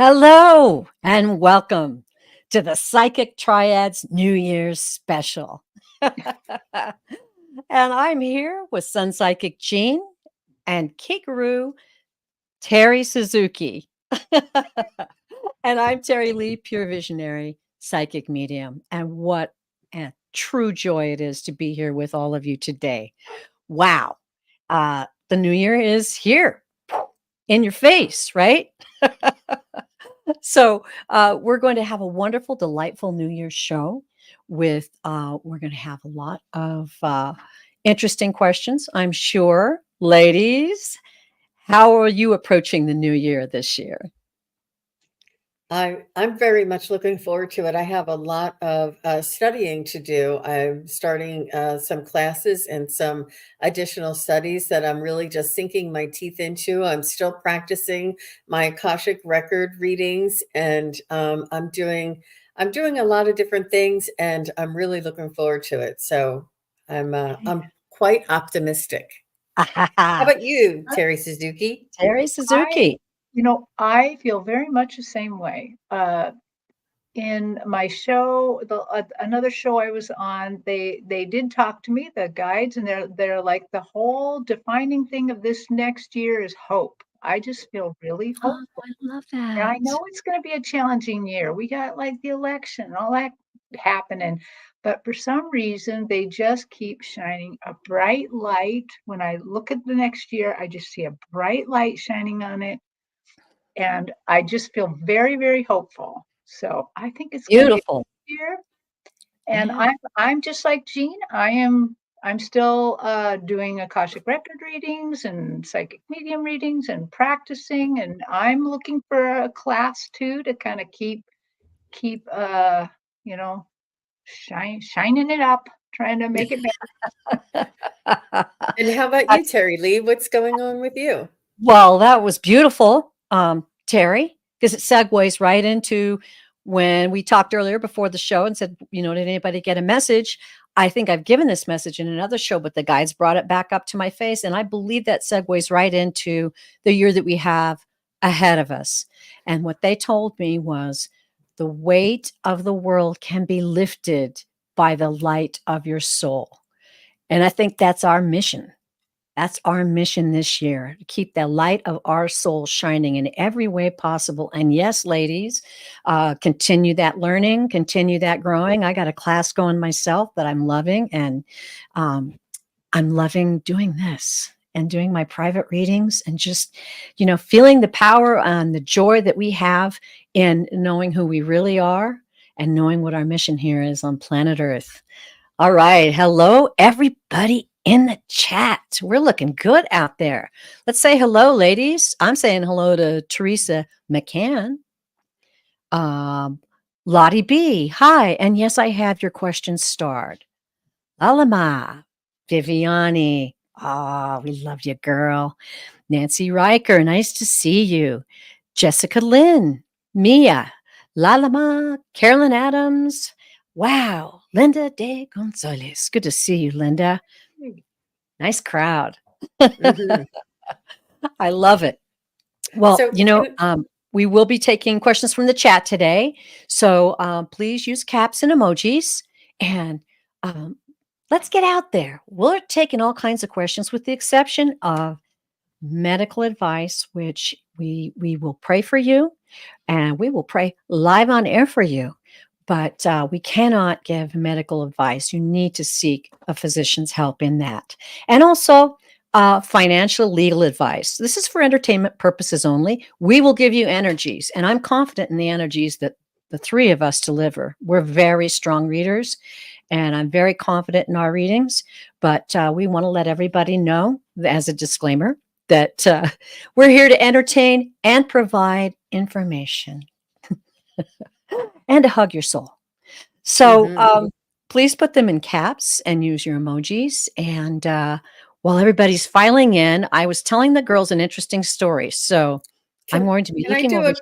Hello and welcome to the Psychic Triad's New Year's special. And I'm here with Sun Psychic Jean and Kikaru Teri Suzuki. And I'm Teri Lee, pure visionary psychic medium. And what a true joy it is to be here with all of you today. Wow. The new year is here in your face, right? So we're going to have a wonderful, delightful New Year's show with, we're going to have a lot of interesting questions, I'm sure. Ladies, how are you approaching the new year this year? I'm very much looking forward to it. I have a lot of studying to do. I'm starting some classes and some additional studies that I'm really just sinking my teeth into. I'm still practicing my Akashic record readings, and I'm doing a lot of different things, and I'm really looking forward to it. So I'm quite optimistic. How about you, Terry Suzuki? Teri I Suzuki. I feel very much the same way. In my show, another show I was on, they did talk to me, the guides, and they're like, the whole defining thing of this next year is hope. I just feel really Oh, hopeful. I love And I that. know it's going to be a challenging year. We got like the election and all that happening. But for some reason, they just keep shining a bright light. When I look at the next year, I just see a bright light shining on it. And I just feel very, very hopeful. So I think it's going to be a Beautiful. good year. And Yeah. I'm just like Jean. I'm still doing Akashic record readings and psychic medium readings and practicing. And I'm looking for a class too to kind of keep you know shining it up, trying to make it better. And how about you, Terry Lee? What's going on with you? Well, that was beautiful, Teri, because it segues right into when we talked earlier before the show and said, did anybody get a message? I think I've given this message in another show, but the guides brought it back up to my face. And I believe that segues right into the year that we have ahead of us. And what they told me was the weight of the world can be lifted by the light of your soul. And I think that's our mission. That's our mission this year, to keep the light of our soul shining in every way possible. And yes, ladies, continue that learning, continue that growing. I got a class going myself that I'm loving, and I'm loving doing this and doing my private readings and just, feeling the power and the joy that we have in knowing who we really are and knowing what our mission here is on planet Earth. All right. Hello, everybody in the chat. We're looking good out there. Let's say hello, ladies. I'm saying hello to Teresa McCann. Lottie B. Hi. And yes, I have your questions starred. Alama. Viviani. Oh, we love you, girl. Nancy Riker. Nice to see you. Jessica Lynn. Mia. Lalama. Carolyn Adams. Wow. Linda De Gonzalez. Good to see you, Linda. Nice crowd. Mhm. I love it. Well, So, we will be taking questions from the chat today. So please use caps and emojis. And um, let's get out there. We're taking all kinds of questions with the exception of medical advice, which we will pray for you and we will pray live on air for you. But we cannot give medical advice. You need to seek a physician's help in that. And also financial legal advice. This is for entertainment purposes only. We will give you energies, and I'm confident in the energies that the three of us deliver. We're very strong readers, and I'm very confident in our readings. But we want to let everybody know, as a disclaimer, that we're here to entertain and provide information. And to hug your soul. So mhm. please put them in caps and use your emojis. And while everybody's filing in, I was telling the girls an interesting story. So I'm Can going to be can I looking do over. a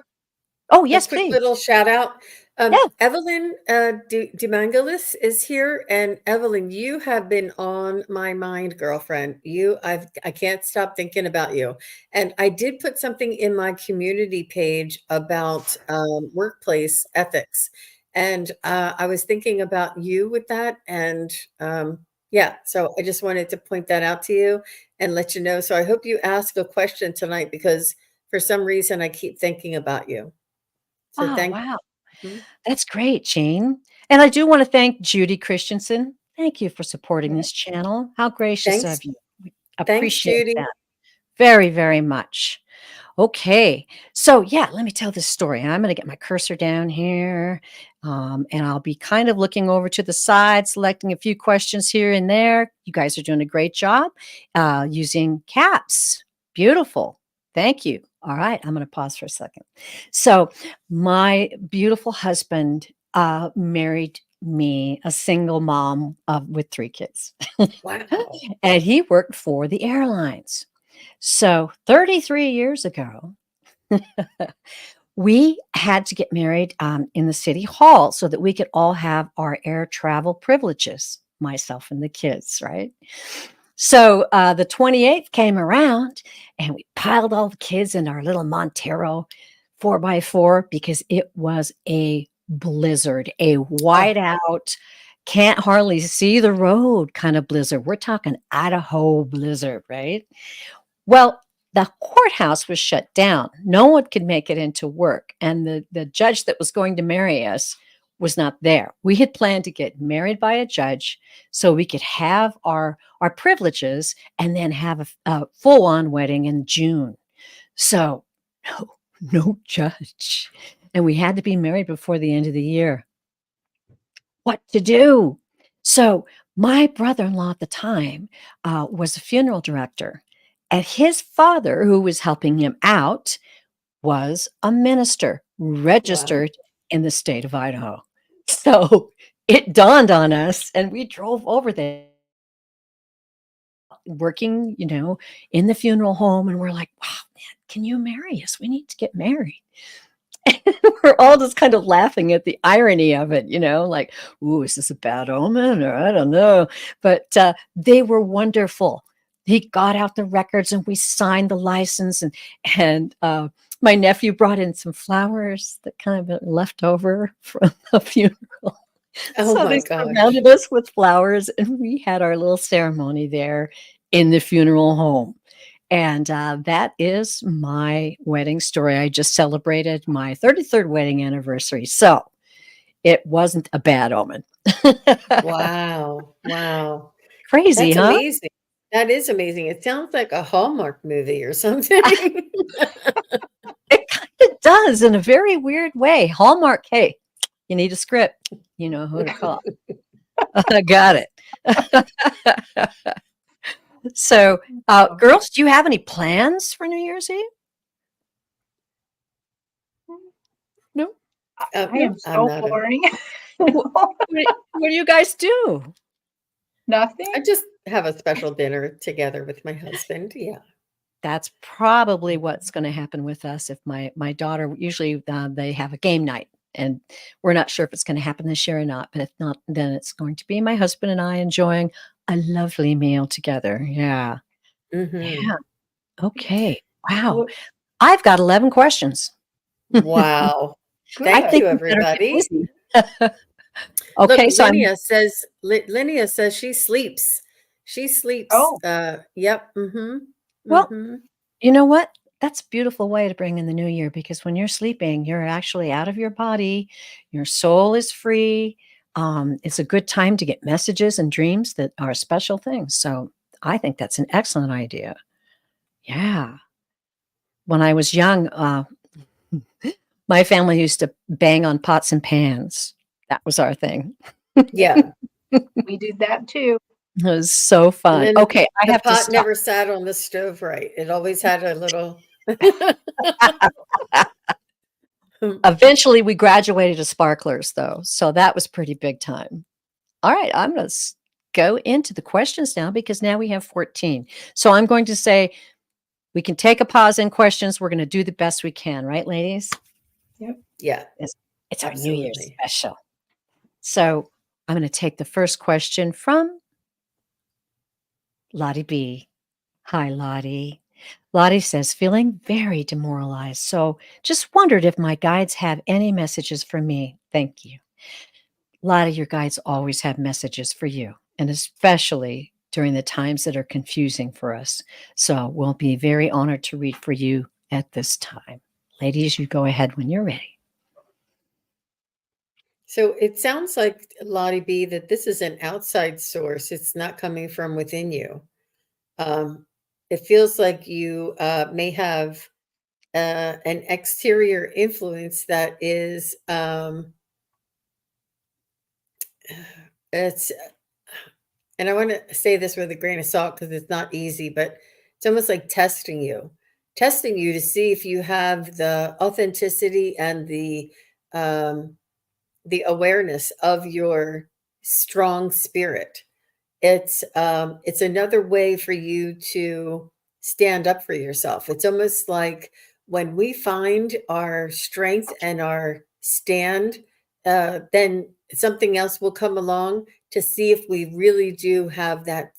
Oh, a yes, quick please. little shout out? Yeah. Evelyn Demangelis is here, and Evelyn, you have been on my mind, girlfriend. I can't stop thinking about you. And I did put something in my community page about workplace ethics, and I was thinking about you with that. And yeah, so I just wanted to point that out to you and let you know. So I hope you ask a question tonight because for some reason I keep thinking about you. So Oh, thank wow. you. That's great, Jean. And I do want to thank Judy Christensen. Thank you for supporting Yeah. this channel. How gracious Thanks. of you. We Thanks, appreciate Judy. that very, very much. Okay. So, yeah, let me tell this story. I'm going to get my cursor down here, and I'll be kind of looking over to the side, selecting a few questions here and there. You guys are doing a great job using caps. Beautiful. Thank you. All right. I'm going to pause for a second. So, my beautiful husband married me, a single mom with 3 kids, Wow. and he worked for the airlines. So 33 years ago, we had to get married in the city hall so that we could all have our air travel privileges, myself and the kids, right? So the 28th came around and we piled all the kids in our little Montero 4x4 because it was a blizzard, a Oh, whiteout, can't hardly see the road kind of blizzard. We're talking Idaho blizzard, right? Well, the courthouse was shut down. No one could make it into work. And the judge that was going to marry us was not there. We had planned to get married by a judge so we could have our privileges and then have a full-on wedding in June. So no judge. And we had to be married before the end of the year. What to do? So my brother-in-law at the time was a funeral director, and his father, who was helping him out, was a minister wow. registered in the state of Idaho. So it dawned on us, and we drove over there, working, in the funeral home, and we're like, "Wow, man, can you marry us? We need to get married." We're all just kind of laughing at the irony of it, like, "Ooh, is this a bad omen?" Or I don't know. But they were wonderful. He got out the records and we signed the license, and my nephew brought in some flowers that kind of been left over from the funeral. Oh So my they gosh. surrounded us with flowers and we had our little ceremony there in the funeral home. And that is my wedding story. I just celebrated my 33rd wedding anniversary. So it wasn't a bad omen. Wow. Wow. Crazy, That's huh? amazing. That is amazing. It sounds like a Hallmark movie or something. It kind of does in a very weird way. Hallmark, hey, you need a script. You know who to call. I got it. So, Oh, girls, do you have any plans for New Year's Eve? No? I Um, am I'm so not a boring. What do you guys do? I Nothing. just have a special dinner together with my husband. Yeah. That's probably what's gonna happen with us if my daughter usually, they have a game night, and we're not sure if it's gonna happen this year or not, but if not, then it's going to be my husband and I enjoying a lovely meal together. Yeah. Mhm. Yeah. Okay. Wow. Well, I've got 11 questions. Wow. I Thank good. think you, we better get everybody. busy. Look, Okay, so I'm Linnea says she sleeps. She sleeps. Oh, Yep. Mhm. well, Mhm. you know what? That's a beautiful way to bring in the new year because when you're sleeping, you're actually out of your body. Your soul is free. It's a good time to get messages and dreams that are special things. So I think that's an excellent idea. Yeah. When I was young, my family used to bang on pots and pans. That was our thing. Yeah. we did that too. It was so And fun. then Okay, I the have to pot stop. never sat on the stove right. It always had a little Eventually, we graduated to sparklers, though. So that was pretty big time. All right, I'm going to go into the questions now because now we have 14. So I'm going to say we can take a pause in questions. We're going to do the best we can, right, ladies? Yep. Yeah. Yes. It's our New Year's Absolutely. special. So I'm going to take the first question from Lottie B. Hi, Lottie. Lottie says, feeling very demoralized. So just wondered if my guides have any messages for me. Thank you. Lottie, your guides always have messages for you, and especially during the times that are confusing for us. So we'll be very honored to read for you at this time. Ladies, you go ahead when you're ready. So it sounds like, Lottie B, that this is an outside source. It's not coming from within you. It feels like you may have an exterior influence that is it's and I want to say this with a grain of salt because it's not easy, but it's almost like testing you to see if you have the authenticity and the awareness of your strong spirit. It's another way for you to stand up for yourself. It's almost like when we find our strength and our stand, then something else will come along to see if we really do have that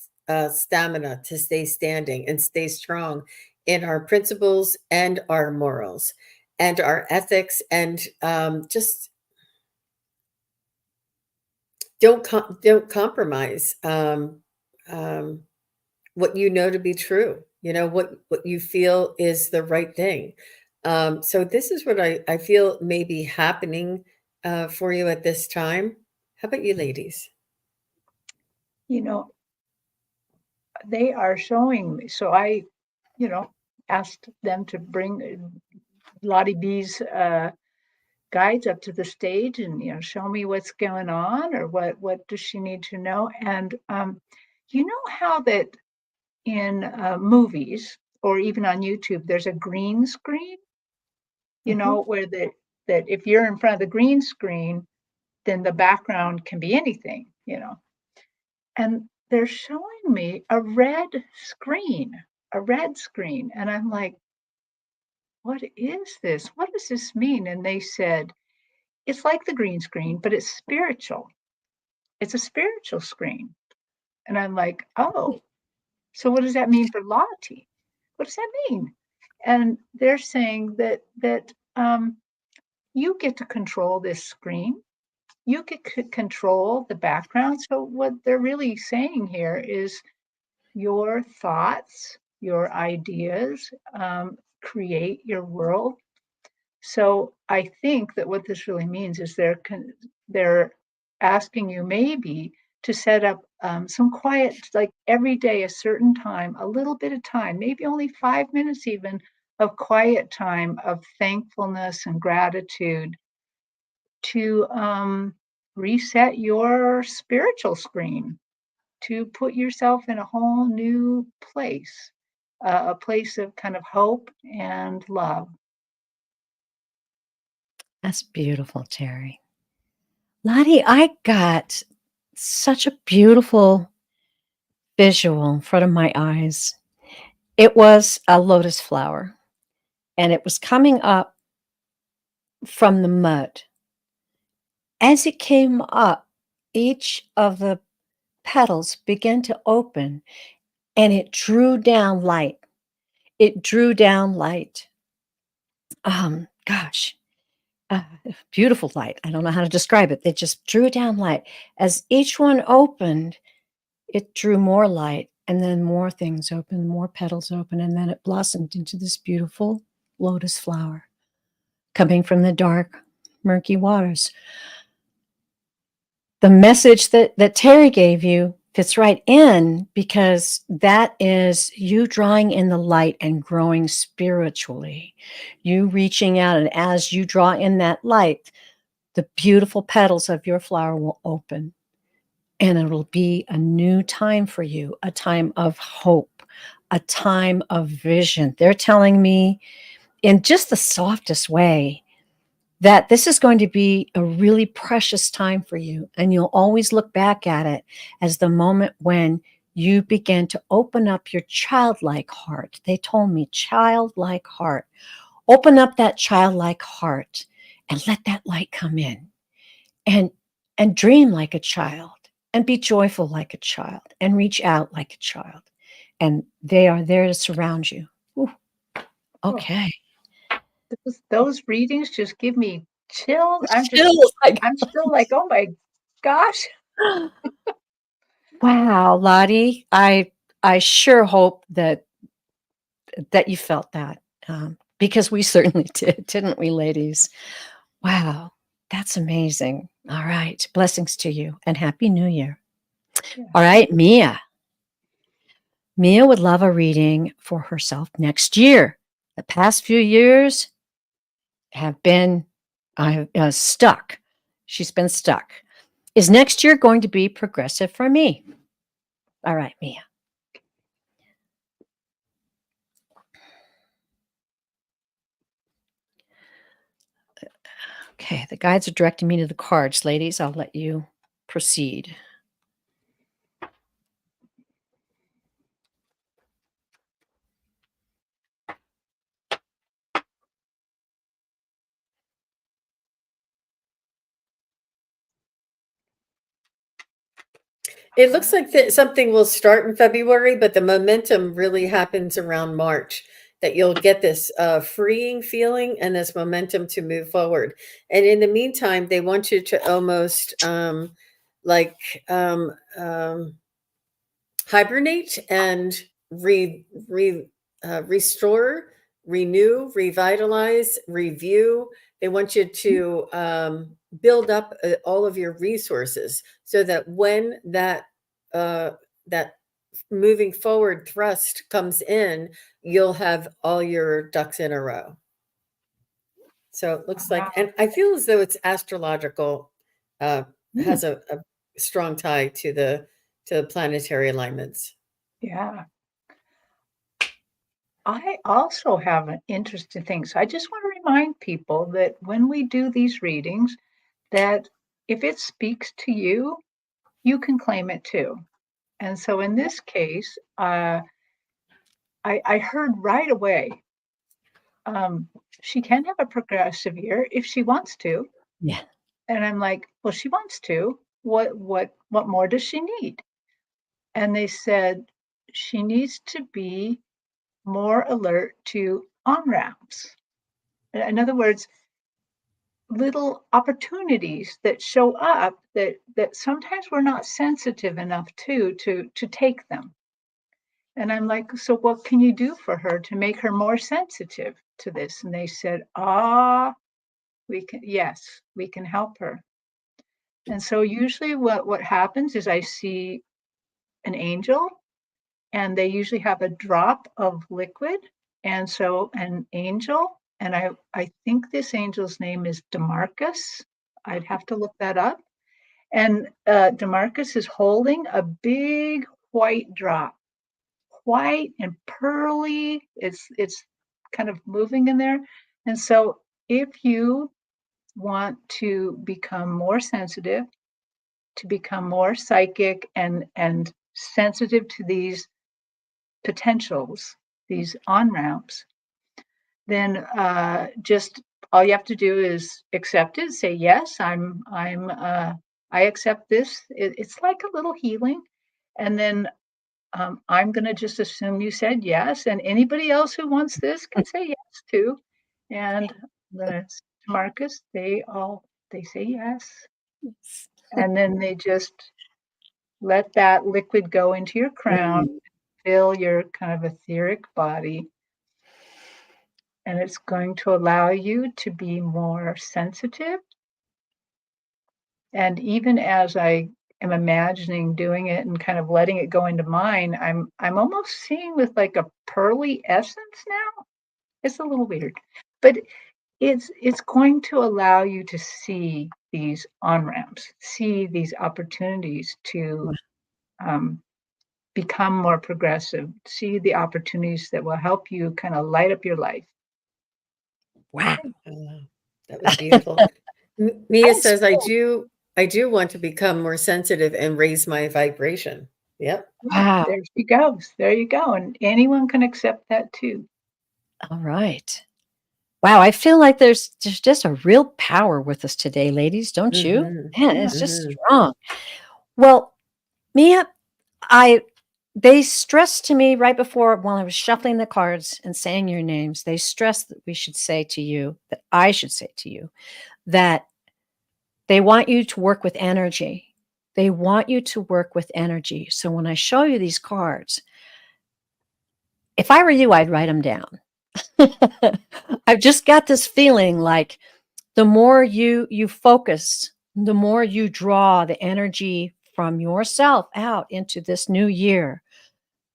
stamina to stay standing and stay strong in our principles and our morals and our ethics, and just don't compromise what you know to be true. You know what you feel is the right thing. So this is what I feel may be happening for you at this time. How about you, ladies? You know, they are showing me. So I, asked them to bring Lottie B's guides up to the stage and show me what's going on, or what does she need to know. And you know how that in movies or even on YouTube there's a green screen, Mhm. where that if you're in front of the green screen, then the background can be anything, and they're showing me a red screen, and I'm like, what is this? What does this mean? And they said, it's like the green screen, but it's spiritual. It's a spiritual screen. And I'm like, oh, so what does that mean for Lottie? What does that mean? And they're saying that you get to control this screen. You get to control the background. So what they're really saying here is your thoughts, your ideas, create your world. So I think that what this really means is they're asking you maybe to set up some quiet, like every day, a certain time, a little bit of time, maybe only 5 minutes even, of quiet time of thankfulness and gratitude to reset your spiritual screen, to put yourself in a whole new place, a place of kind of hope and love. That's beautiful, Terry. Lottie, I got such a beautiful visual in front of my eyes. It was a lotus flower, and it was coming up from the mud. As it came up, each of the petals began to open, and it drew down light. It drew down light. Gosh, uh, beautiful light. I don't know how to describe it. They just drew down light. As each one opened, it drew more light, and then more things opened, more petals opened, and then it blossomed into this beautiful lotus flower coming from the dark, murky waters. The message that Terry gave you fits right in, because that is you drawing in the light and growing spiritually. You reaching out, and as you draw in that light, the beautiful petals of your flower will open, and it'll be a new time for you, a time of hope, a time of vision. They're telling me in just the softest way that this is going to be a really precious time for you. And you'll always look back at it as the moment when you begin to open up your childlike heart. They told me childlike heart. Open up that childlike heart and let that light come in, and dream like a child, and be joyful like a child, and reach out like a child. And they are there to surround you. Ooh, okay. Those readings just give me chills. I'm Chills, I'm still like, oh my gosh. wow, Lottie, I sure hope that you felt that, because we certainly did, didn't we, ladies? Wow, that's amazing. All right, blessings to you and Happy New Year. Yeah. All right, Mia. Mia would love a reading for herself next year. The past few years have been stuck. She's been stuck. Is next year going to be progressive for me? All right, Mia. Okay, the guides are directing me to the cards. Ladies, I'll let you proceed. It looks like that something will start in February, but the momentum really happens around March. That you'll get this freeing feeling and this momentum to move forward. And in the meantime, they want you to almost like hibernate and restore, renew, revitalize, review. They want you to build up all of your resources so that when that moving forward thrust comes in, you'll have all your ducks in a row. So it looks like, and I feel as though it's astrological, has a strong tie to the planetary alignments. Yeah. I also have an interesting thing. So I just want to remind people that when we do these readings, that if it speaks to you, you can claim it too. And so in this case, I heard right away, she can have a progressive year if she wants to. Yeah. And I'm like, well, she wants to. What more does she need? And they said she needs to be more alert to on-ramps. In other words, little opportunities that show up that sometimes we're not sensitive enough to take them. And I'm like, so what can you do for her to make her more sensitive to this? And they said, we can, yes, we can help her. And so usually what happens is I see an angel, and they usually have a drop of liquid. And so an angel, and I think this angel's name is Demarcus. I'd have to look that up. And Demarcus is holding a big white drop, white and pearly. It's kind of moving in there. And so if you want to become more sensitive, to become more psychic and sensitive to these potentials, these on ramps, then just all you have to do is accept it. Say yes, I accept this. It's like a little healing, and then I'm going to just assume you said yes, and anybody else who wants this can say yes too. And to Marcus, they say yes, and then they just let that liquid go into your crown, fill your kind of etheric body, and it's going to allow you to be more sensitive. And even as I am imagining doing it and kind of letting it go into mine, I'm almost seeing with like a pearly essence now. It's a little weird, but it's going to allow you to see these on ramps, see these opportunities to become more progressive, see the opportunities that will help you kind of light up your life. Wow. That was beautiful. Mia says, I do want to become more sensitive and raise my vibration. Yep. Wow. There she goes. There you go. And anyone can accept that too. All right. Wow, I feel like there's just a real power with us today, ladies, don't you? Mhm. Man, Yeah. it's just Mhm. strong. Well, Mia, I they stressed to me right before while I was shuffling the cards and saying your names, they stressed that we should say to you, that I should say to you, that they want you to work with energy. They want you to work with energy. So when I show you these cards, if I were you, I'd write them down. I've just got this feeling like the more you focus, the more you draw the energy from yourself out into this new year.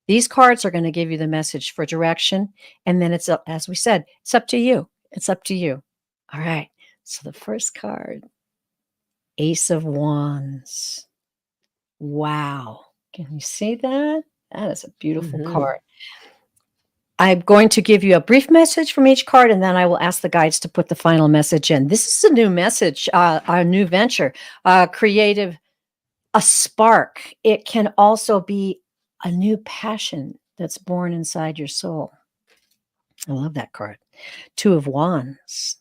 These cards are going to give you the message for direction. And then it's up, as we said, it's up to you. It's up to you. All right. So the first card, Ace of Wands. Wow. Can you see that? That is a beautiful Mhm. card. I'm going to give you a brief message from each card, and then I will ask the guides to put the final message in. This is a new message, a new venture, creative, a spark. It can also be a new passion that's born inside your soul. I love that card. Two of Wands.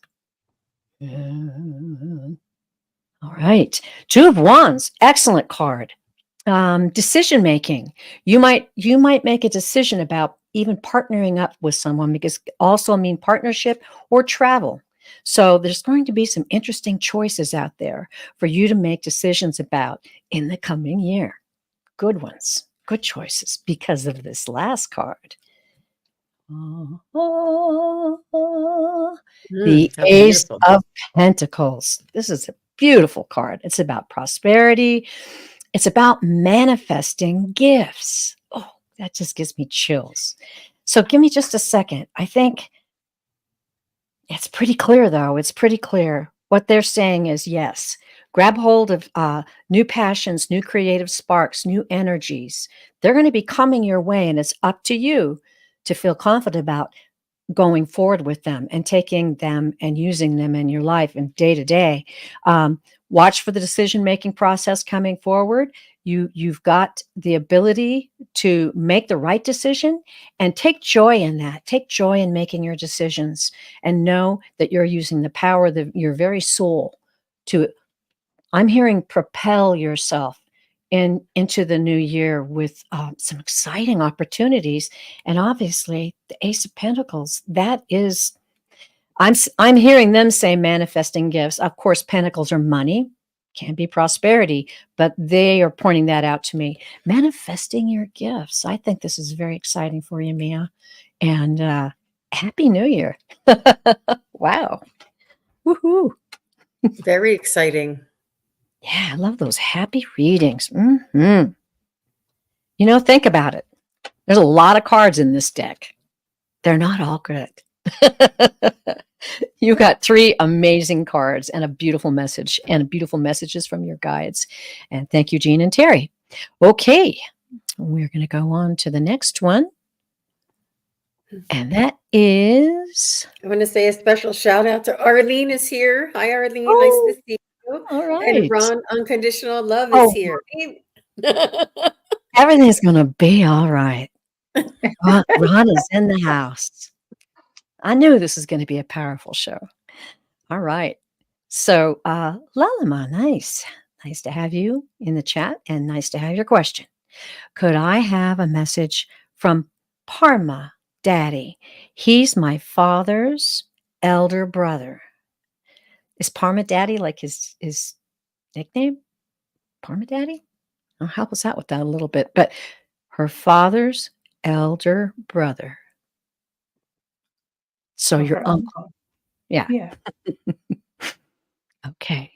All right. Two of Wands. Excellent card. Decision making. You might make a decision about even partnering up with someone, because it also mean partnership or travel. So there's going to be some interesting choices out there for you to make decisions about in the coming year. Good ones, good choices because of this last card. The How Ace beautiful. of Pentacles. This is a beautiful card. It's about prosperity. It's about manifesting gifts. Oh, that just gives me chills. So give me just a second. I think it's pretty clear, though. It's pretty clear. What they're saying is yes, grab hold of new passions, new creative sparks, new energies. They're going to be coming your way, and it's up to you to feel confident about going forward with them and taking them and using them in your life and day to day. Watch for the decision making process coming forward. You've got the ability to make the right decision, and take joy in that. Take joy in making your decisions, and know that you're using the power of your very soul to, I'm hearing, propel yourself into the new year with some exciting opportunities. And obviously, the Ace of Pentacles, that is, I'm hearing them say manifesting gifts. Of course, pentacles are money, can be prosperity, but they are pointing that out to me. Manifesting your gifts. I think this is very exciting for you, Mia. And Happy New Year. Wow. Woohoo. Very exciting. Yeah, I love those happy readings. Think about it. There's a lot of cards in this deck. They're not all good. You got three amazing cards and a beautiful message, and beautiful messages from your guides. And thank you, Jean and Teri. Okay, we're going to go on to the next one. And that is. I want to say a special shout out to Arlene is here. Hi, Arlene. Nice to Oh, see you. all And right. Ron Unconditional Love is Oh, here. everything's going to be all right. Ron is in the house. I knew this was going to be a powerful show. All right. So, Lalima, nice. Nice to have you in the chat, and nice to have your question. Could I have a message from Parma Daddy? He's my father's elder brother. Is Parma Daddy like his nickname? Parma Daddy? I'll help us out with that a little bit. But her father's elder brother. So your Her uncle. uncle. Yeah. Yeah. Okay.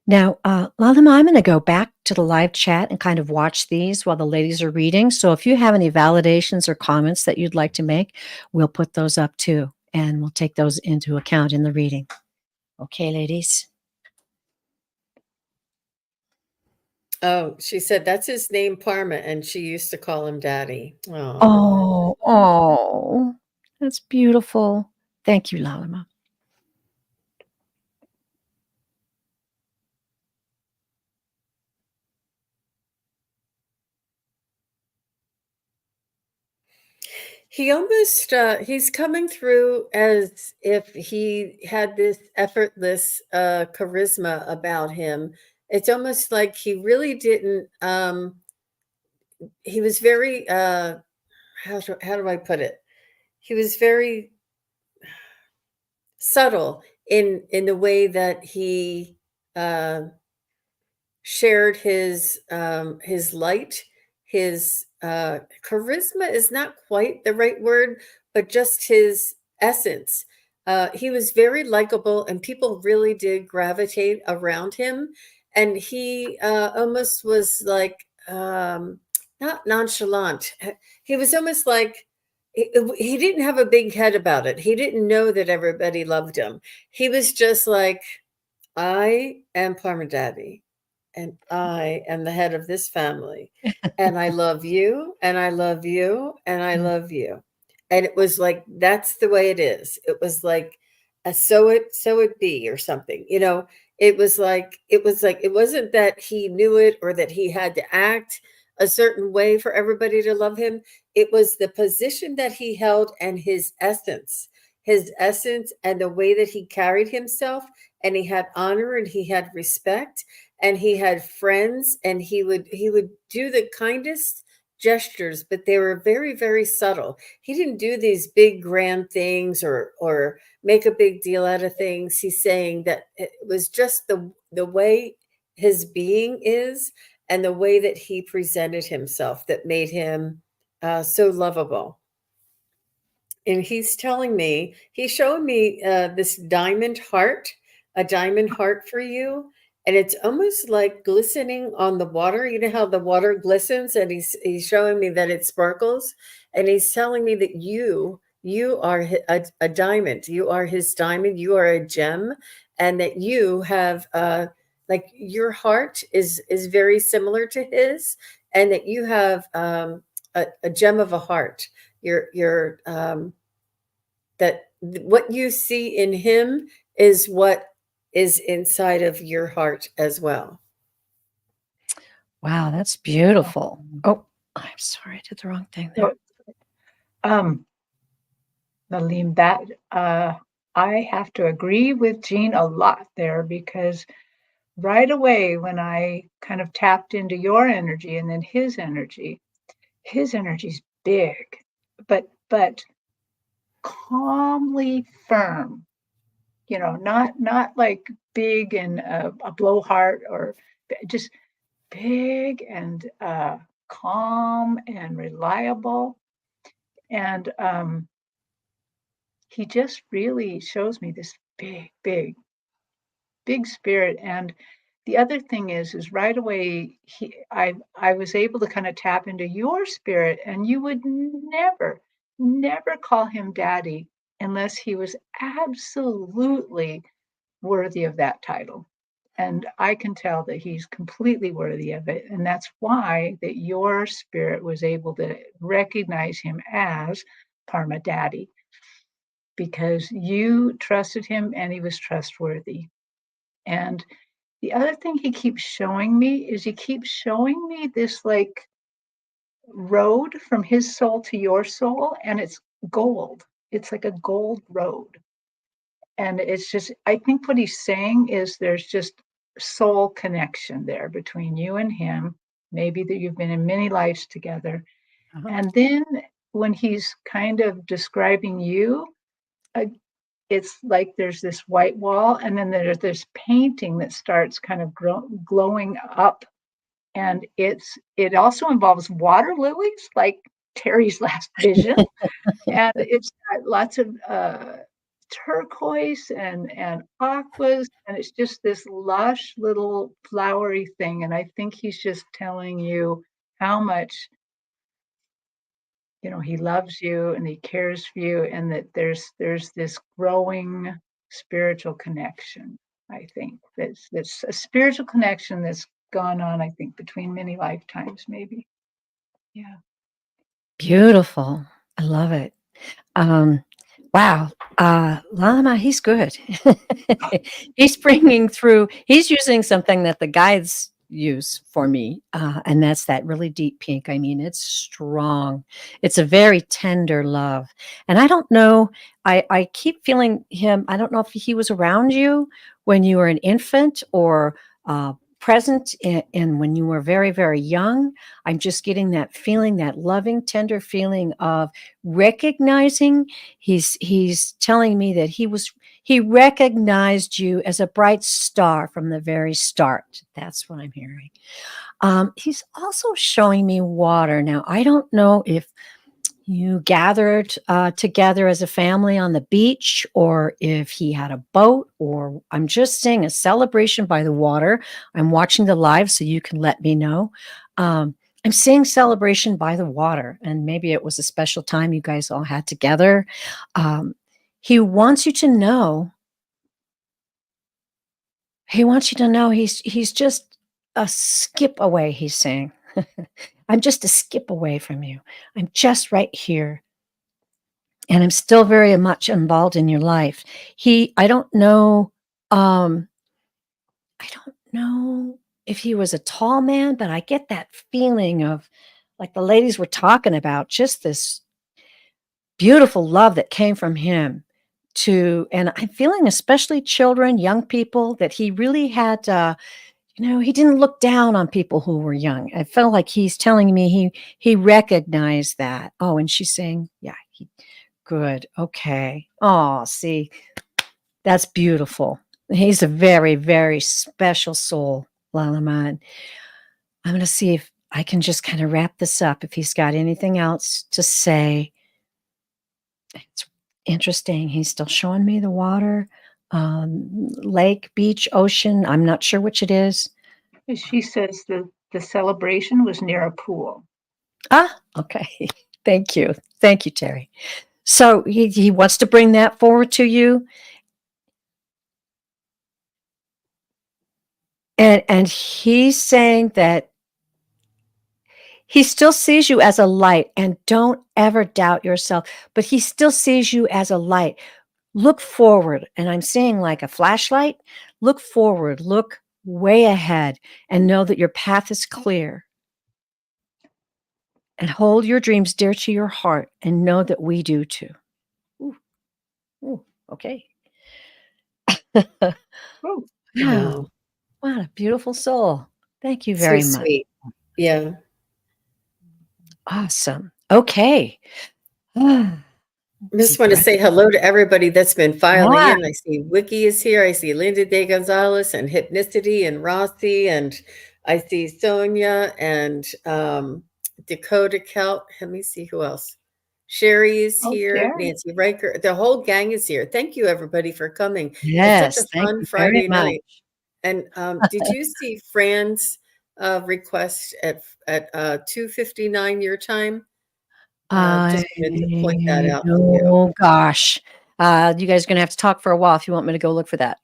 Now, Lalima, I'm going to go back to the live chat and kind of watch these while the ladies are reading. So if you have any validations or comments that you'd like to make, we'll put those up too, and we'll take those into account in the reading. Okay, ladies? Oh, she said that's his name, Parma, and she used to call him Daddy. Oh. Oh, that's beautiful. Thank you, Lalima. He almost he's coming through as if he had this effortless charisma about him. It's almost like he really didn't he was very how do I put it? He was very subtle in the way that he uh shared his light, his charisma is not quite the right word, but just his essence. He was very likable, and people really did gravitate around him. And he almost was like not nonchalant. He was almost like he didn't have a big head about it. He didn't know that everybody loved him. He was just like, I am Parmadaddy, and I am the head of this family, and I love you, and I love you, and I love you. And it was like, that's the way it is. It was like, so it be, or something, you know. It was like it wasn't that he knew it or that he had to act a certain way for everybody to love him. It was the position that he held and his essence, and the way that he carried himself, and he had honor, and he had respect, and he had friends, and he would do the kindest gestures, but they were very, very subtle. He didn't do these big grand things, or make a big deal out of things. He's saying that it was just the way his being is, and the way that he presented himself, that made him so lovable. And he's showing me this a diamond heart for you. And it's almost like glistening on the water. You know how the water glistens, and he's showing me that it sparkles. And he's telling me that you are a diamond. You are his diamond. You are a gem. And that you have like your heart is very similar to his, and that you have a gem of a heart. Your that what you see in him is what is inside of your heart as well. Wow, that's beautiful. Oh, I'm sorry, I did the wrong thing there. So, Nalim, that I have to agree with Jean a lot there, because right away when I kind of tapped into your energy and then his energy's big, but calmly firm. You know, not like big and a blowhard, or just big and calm and reliable. And he just really shows me this big spirit. And the other thing is right away I was able to kind of tap into your spirit, and you would never call him daddy unless he was absolutely worthy of that title. And I can tell that he's completely worthy of it. And that's why that your spirit was able to recognize him as Parma Daddy, because you trusted him and he was trustworthy. And the other thing he keeps showing me is he keeps showing me this like road from his soul to your soul, and it's gold. It's like a gold road. And it's just, I think what he's saying is there's just soul connection there between you and him, maybe that you've been in many lives together. Uh-huh. And then when he's kind of describing you, uh, it's like there's this white wall, and then there's this painting that starts kind of glowing up. And it also involves water lilies, like Teri's last vision. And it's got lots of turquoise and aquas, and it's just this lush little flowery thing. And I think he's just telling you how much, you know, he loves you and he cares for you, and that there's this growing spiritual connection. I think that's a spiritual connection that's gone on, I think, between many lifetimes, maybe. Yeah. Beautiful. I love it. Wow. Lama, he's good. He's bringing through, he's using something that the guides use for me, and that's that really deep pink. I mean, it's strong. It's a very tender love, and I don't know. I keep feeling him. I don't know if he was around you when you were an infant or present in when you were very, very young. I'm just getting that feeling, that loving, tender feeling of recognizing. He's telling me that he recognized you as a bright star from the very start. That's what I'm hearing. He's also showing me water. Now, I don't know if you gathered together as a family on the beach or if he had a boat, or I'm just seeing a celebration by the water. I'm watching the live so you can let me know. I'm seeing celebration by the water, and maybe it was a special time you guys all had together. Um, he wants you to know he wants you to know he's just a skip away, he's saying. I'm just a skip away from you. I'm just right here. And I'm still very much involved in your life. I don't know, I don't know if he was a tall man, but I get that feeling of like the ladies were talking about, just this beautiful love that came from him and I'm feeling especially children, young people, that he really had, he didn't look down on people who were young. I felt like he's telling me he recognized that. Oh, and she's saying, yeah, good. Okay. Oh, see, that's beautiful. He's a very, very special soul, Lalaman. I'm going to see if I can just kind of wrap this up. If he's got anything else to say. It's interesting. He's still showing me the water, lake, beach, ocean. I'm not sure which it is. She says the celebration was near a pool. Ah, okay. Thank you. Thank you, Teri. So he wants to bring that forward to you. And he's saying that he still sees you as a light, and don't ever doubt yourself, but he still sees you as a light. Look forward, and I'm seeing like a flashlight. Look forward, look way ahead, and know that your path is clear. And hold your dreams dear to your heart, and know that we do too. Ooh, ooh, okay. Oh, Wow, Oh, what a beautiful soul. Thank you so very much. sweet. Yeah. Awesome. Okay. Ah, Just deep want to breath. say hello to everybody that's been filing Yeah. in. I see Wiki is here. I see Linda De Gonzalez and Hypnicity and Rossi, and I see Sonia and Dakota Kelt. Let me see who else. Sherry is oh, here. Jerry. Nancy Riker. The whole gang is here. Thank you, everybody, for coming. It's such a Yes, thank fun you very Friday much. night. And did you see Fran's request at 2:59 your time? I Just wanted to point that out to you. oh gosh. You guys are gonna have to talk for a while if you want me to go look for that.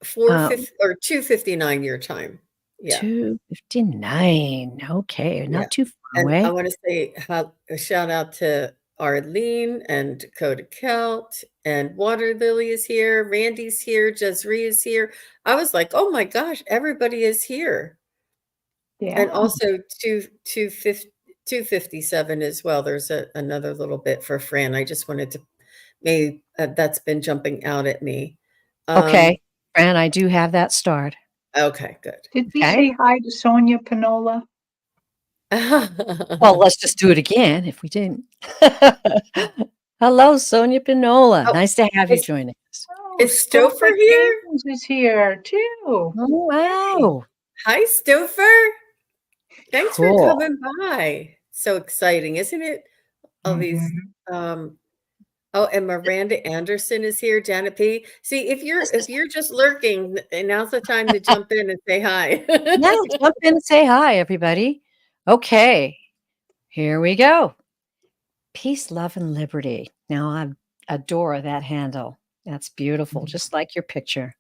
2:59 your time. Yeah, 2:59. Okay, yeah. not too far And I away. wanna say a shout out to Arlene and Dakota Kelt, and Water Lily is here, Randy's here, Jezree is here. I was like, "Oh my gosh, everybody is here." And Yeah. also 257 as well. There's another little bit for Fran. I just wanted to maybe that's been jumping out at me. Okay. Um, Fran, I do have that starred. okay, good. Did we Okay. say hi to Sonia Panola? Well, let's just do it again if we didn't. Hello, Sonia Pinola. Oh, Nice to have you is joining us. Oh, is Stouffer Stouffer here? James is here too. Oh, Yay. wow. Hi, Stouffer. Thanks for Cool. coming by. So exciting, isn't it? All these, Mhm. um oh, and Miranda Anderson is here, Janet P. See, if This is you're just lurking, and now's the time to jump in and say hi. yeah, jump in and say hi, everybody. Okay, here we go. Peace, love, and liberty. Now, I adore that handle. That's beautiful, just like your picture.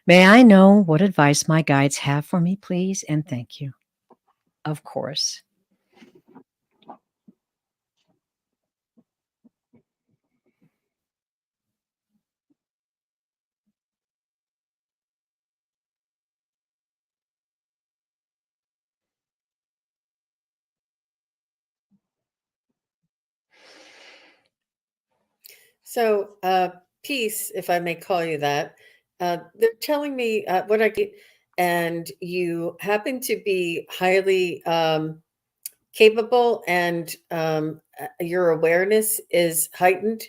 May I know what advice my guides have for me, please? And thank you. Of course. So, peace, if I may call you that, they're telling me what I get, and you happen to be highly capable, and your awareness is heightened,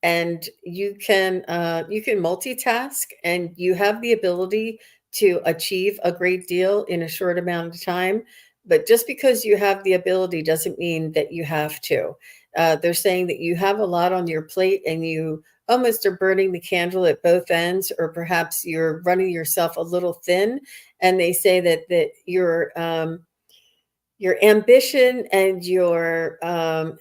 and you can multitask, and you have the ability to achieve a great deal in a short amount of time. But just because you have the ability doesn't mean that you have to. They're saying that you have a lot on your plate, and you almost are burning the candle at both ends, or perhaps you're running yourself a little thin. And they say that your ambition and your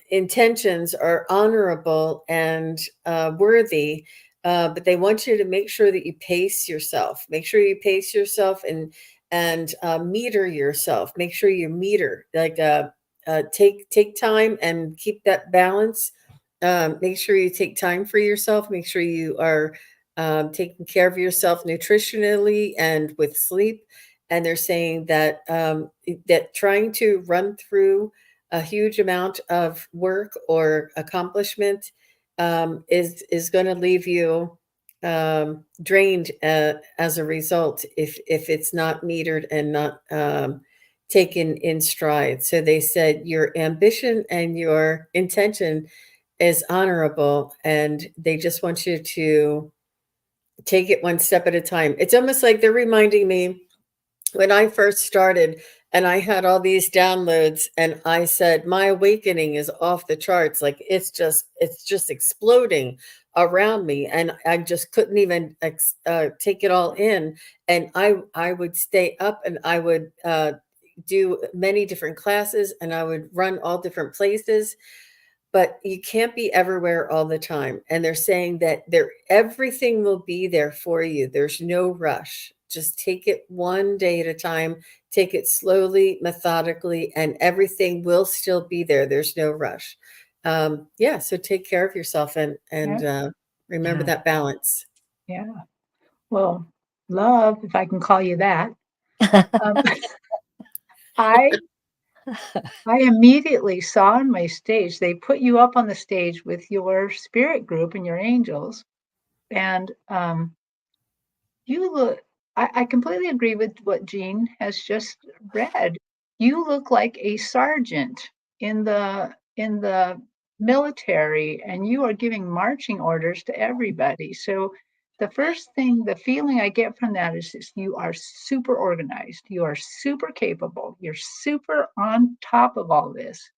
intentions are honorable and worthy, but they want you to make sure that you pace yourself. Make sure you pace yourself, and meter yourself. Make sure you meter, like take time and keep that balance. Make sure you take time for yourself. Make sure you are taking care of yourself nutritionally and with sleep. And they're saying that that trying to run through a huge amount of work or accomplishment is going to leave you drained as a result, if it's not metered and not taken in stride. So they said your ambition and your intention is honorable, and they just want you to take it one step at a time. It's almost like they're reminding me when I first started and I had all these downloads, and I said my awakening is off the charts. Like it's just exploding around me, and I just couldn't even take it all in. And I would stay up, and I would do many different classes, and I would run all different places, but you can't be everywhere all the time. And they're saying that everything will be there for you. There's no rush. Just take it one day at a time. Take it slowly, methodically, and everything will still be there. There's no rush. Yeah, so take care of yourself, and remember Yeah. that balance. Yeah. Well, love, if I can call you that. Um, I I immediately saw on my stage, they put you up on the stage with your spirit group and your angels, and you look. I completely agree with what Jean has just read. You look like a sergeant in the military, and you are giving marching orders to everybody. So the feeling I get from that is this, you are super organized, you are super capable, you're super on top of all this.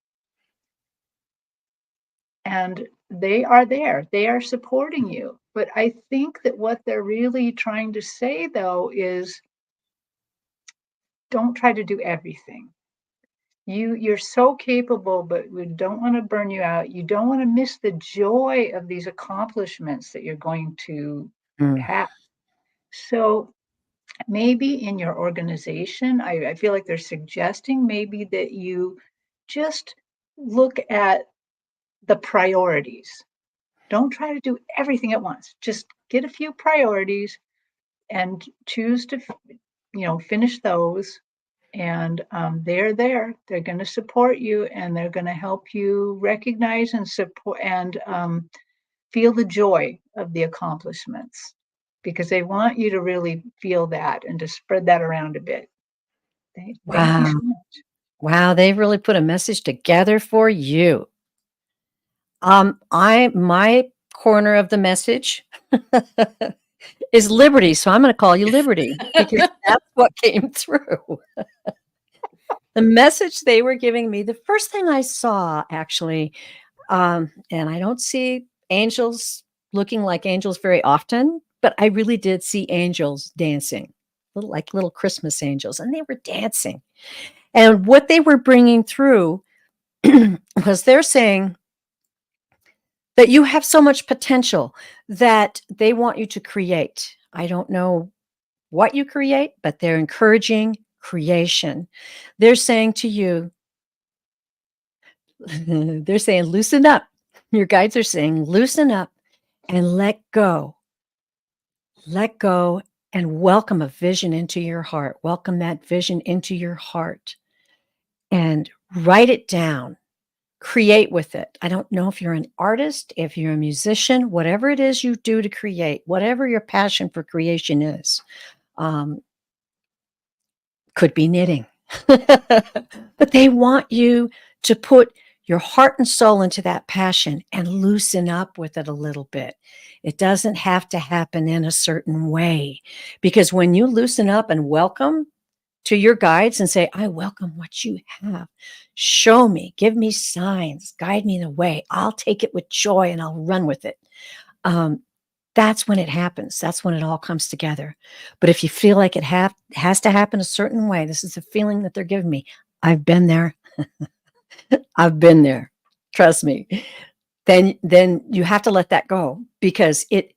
And they are there, they are supporting you. But I think that what they're really trying to say, though, is don't try to do everything. You're so capable, but we don't want to burn you out. You don't want to miss the joy of these accomplishments that you're going to Mm. have. So maybe in your organization, I feel like they're suggesting maybe that you just look at the priorities. Don't try to do everything at once. Just get a few priorities and choose to, finish those. And they're there. They're going to support you, and they're going to help you recognize and support and feel the joy of the accomplishments, because they want you to really feel that and to spread that around a bit. Thank you Wow. so much. Wow, they really put a message together for you. My corner of the message is liberty, so I'm gonna call you Liberty because that's what came through. The message they were giving me, the first thing I saw actually, and I don't see angels looking like angels very often, but I really did see angels dancing, little Christmas angels, and they were dancing. And what they were bringing through was they're saying that you have so much potential that they want you to create. I don't know what you create, but they're encouraging creation. They're saying to you, they're saying, loosen up. Your guides are saying, loosen up and let go. Let go and welcome a vision into your heart. Welcome that vision into your heart and write it down. create with it. I don't know if you're an artist, if you're a musician, whatever it is you do to create, whatever your passion for creation is, um, could be knitting. But they want you to put your heart and soul into that passion and loosen up with it a little bit. It doesn't have to happen in a certain way, because when you loosen up and welcome to your guides and say, I welcome what you have. Show me, give me signs, guide me in the way. I'll take it with joy and I'll run with it. Um, that's when it happens. That's when it all comes together. But if you feel like it has to happen a certain way, this is the feeling that they're giving me. I've been there. I've been there. Trust me. Then you have to let that go, because it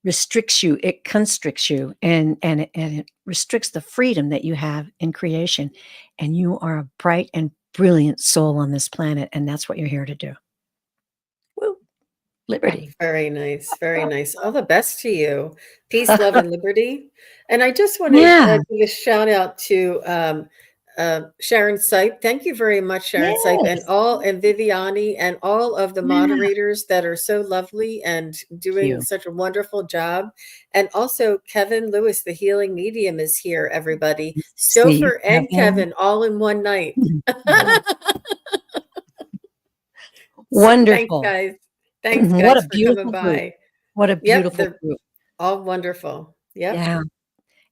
restricts you, it constricts you, and it restricts the freedom that you have in creation. And you are a bright and brilliant soul on this planet, and that's what you're here to do. Woo, liberty. Very nice. Very nice. All the best to you. Peace, love, and liberty. And I just want to Yeah. give a shout out to Sharon Sipe. Thank you very much, Sharon Sipe, and Yes. Viviani and all of the Yeah. moderators that are so lovely and doing You. such a wonderful job. And also Kevin Lewis, the healing medium, is here, everybody. See you, Stouffer and Kevin all in one night. Thanks, Wonderful. guys. Thanks, What a guys, for beautiful coming group. by. What a Yep, beautiful they're group. all wonderful. Yep. Yeah.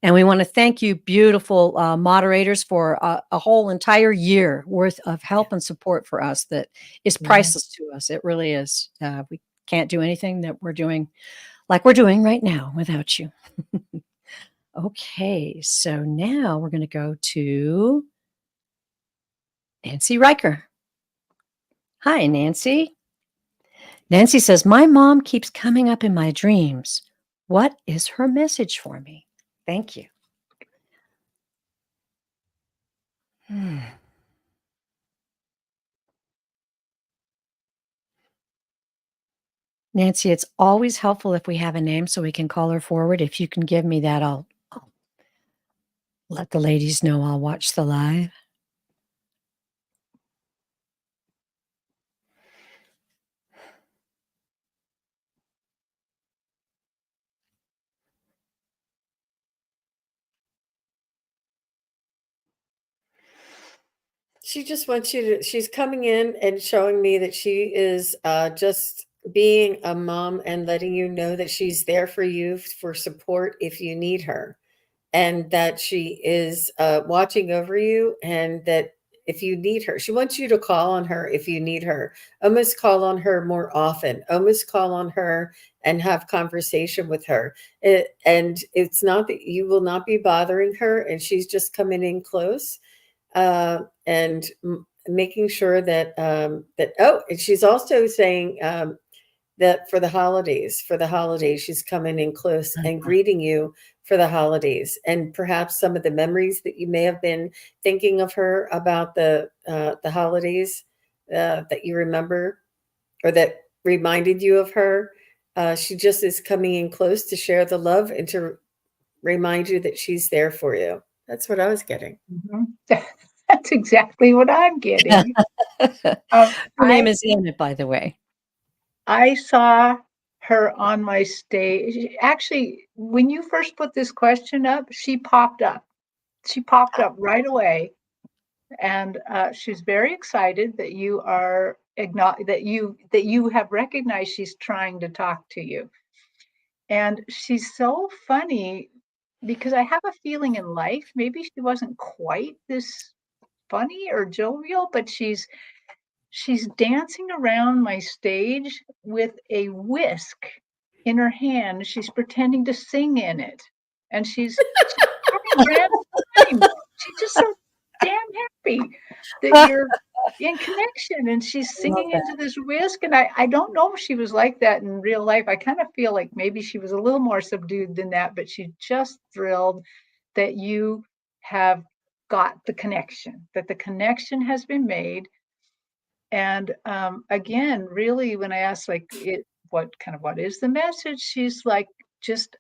And we want to thank you, beautiful moderators, for a whole entire year worth of help and support for us that is priceless to us. It really is. We can't do anything that we're doing like we're doing right now without you. Okay, so now we're going to go to Nancy Riker. Hi, Nancy. Nancy says, my mom keeps coming up in my dreams. What is her message for me? Thank you. Nancy, it's always helpful if we have a name so we can call her forward. If you can give me that, I'll let the ladies know I'll watch the live. She just wants you to, she's coming in and showing me that she is just being a mom and letting you know that she's there for you for support if you need her. And that she is watching over you, and that if you need her, she wants you to call on her if you need her. Almost call on her more often. Almost call on her and have conversation with her. And it's not that you will not be bothering her, and she's just coming in close and making sure that and she's also saying that for the holidays, she's coming in close and greeting you for the holidays, and perhaps some of the memories that you may have been thinking of her about the holidays that you remember or that reminded you of her. She just is coming in close to share the love and to remind you that she's there for you. That's what I was getting. That's exactly what I'm getting. Her name is in it, by the way. I saw her on my stage. Actually, when you first put this question up, she popped up. She popped up right away, and she's very excited that you are that you have recognized she's trying to talk to you. And she's so funny because I have a feeling in life maybe she wasn't quite this funny or jovial, but she's dancing around my stage with a whisk in her hand. She's pretending to sing in it. And she's having a grand time. She's just so damn happy that you're in connection, and she's singing into this whisk. And I don't know if she was like that in real life. I kind of feel like maybe she was a little more subdued than that, but she's just thrilled that you have got the connection, that the connection has been made. And again, really, when I asked like what is the message, she's like, just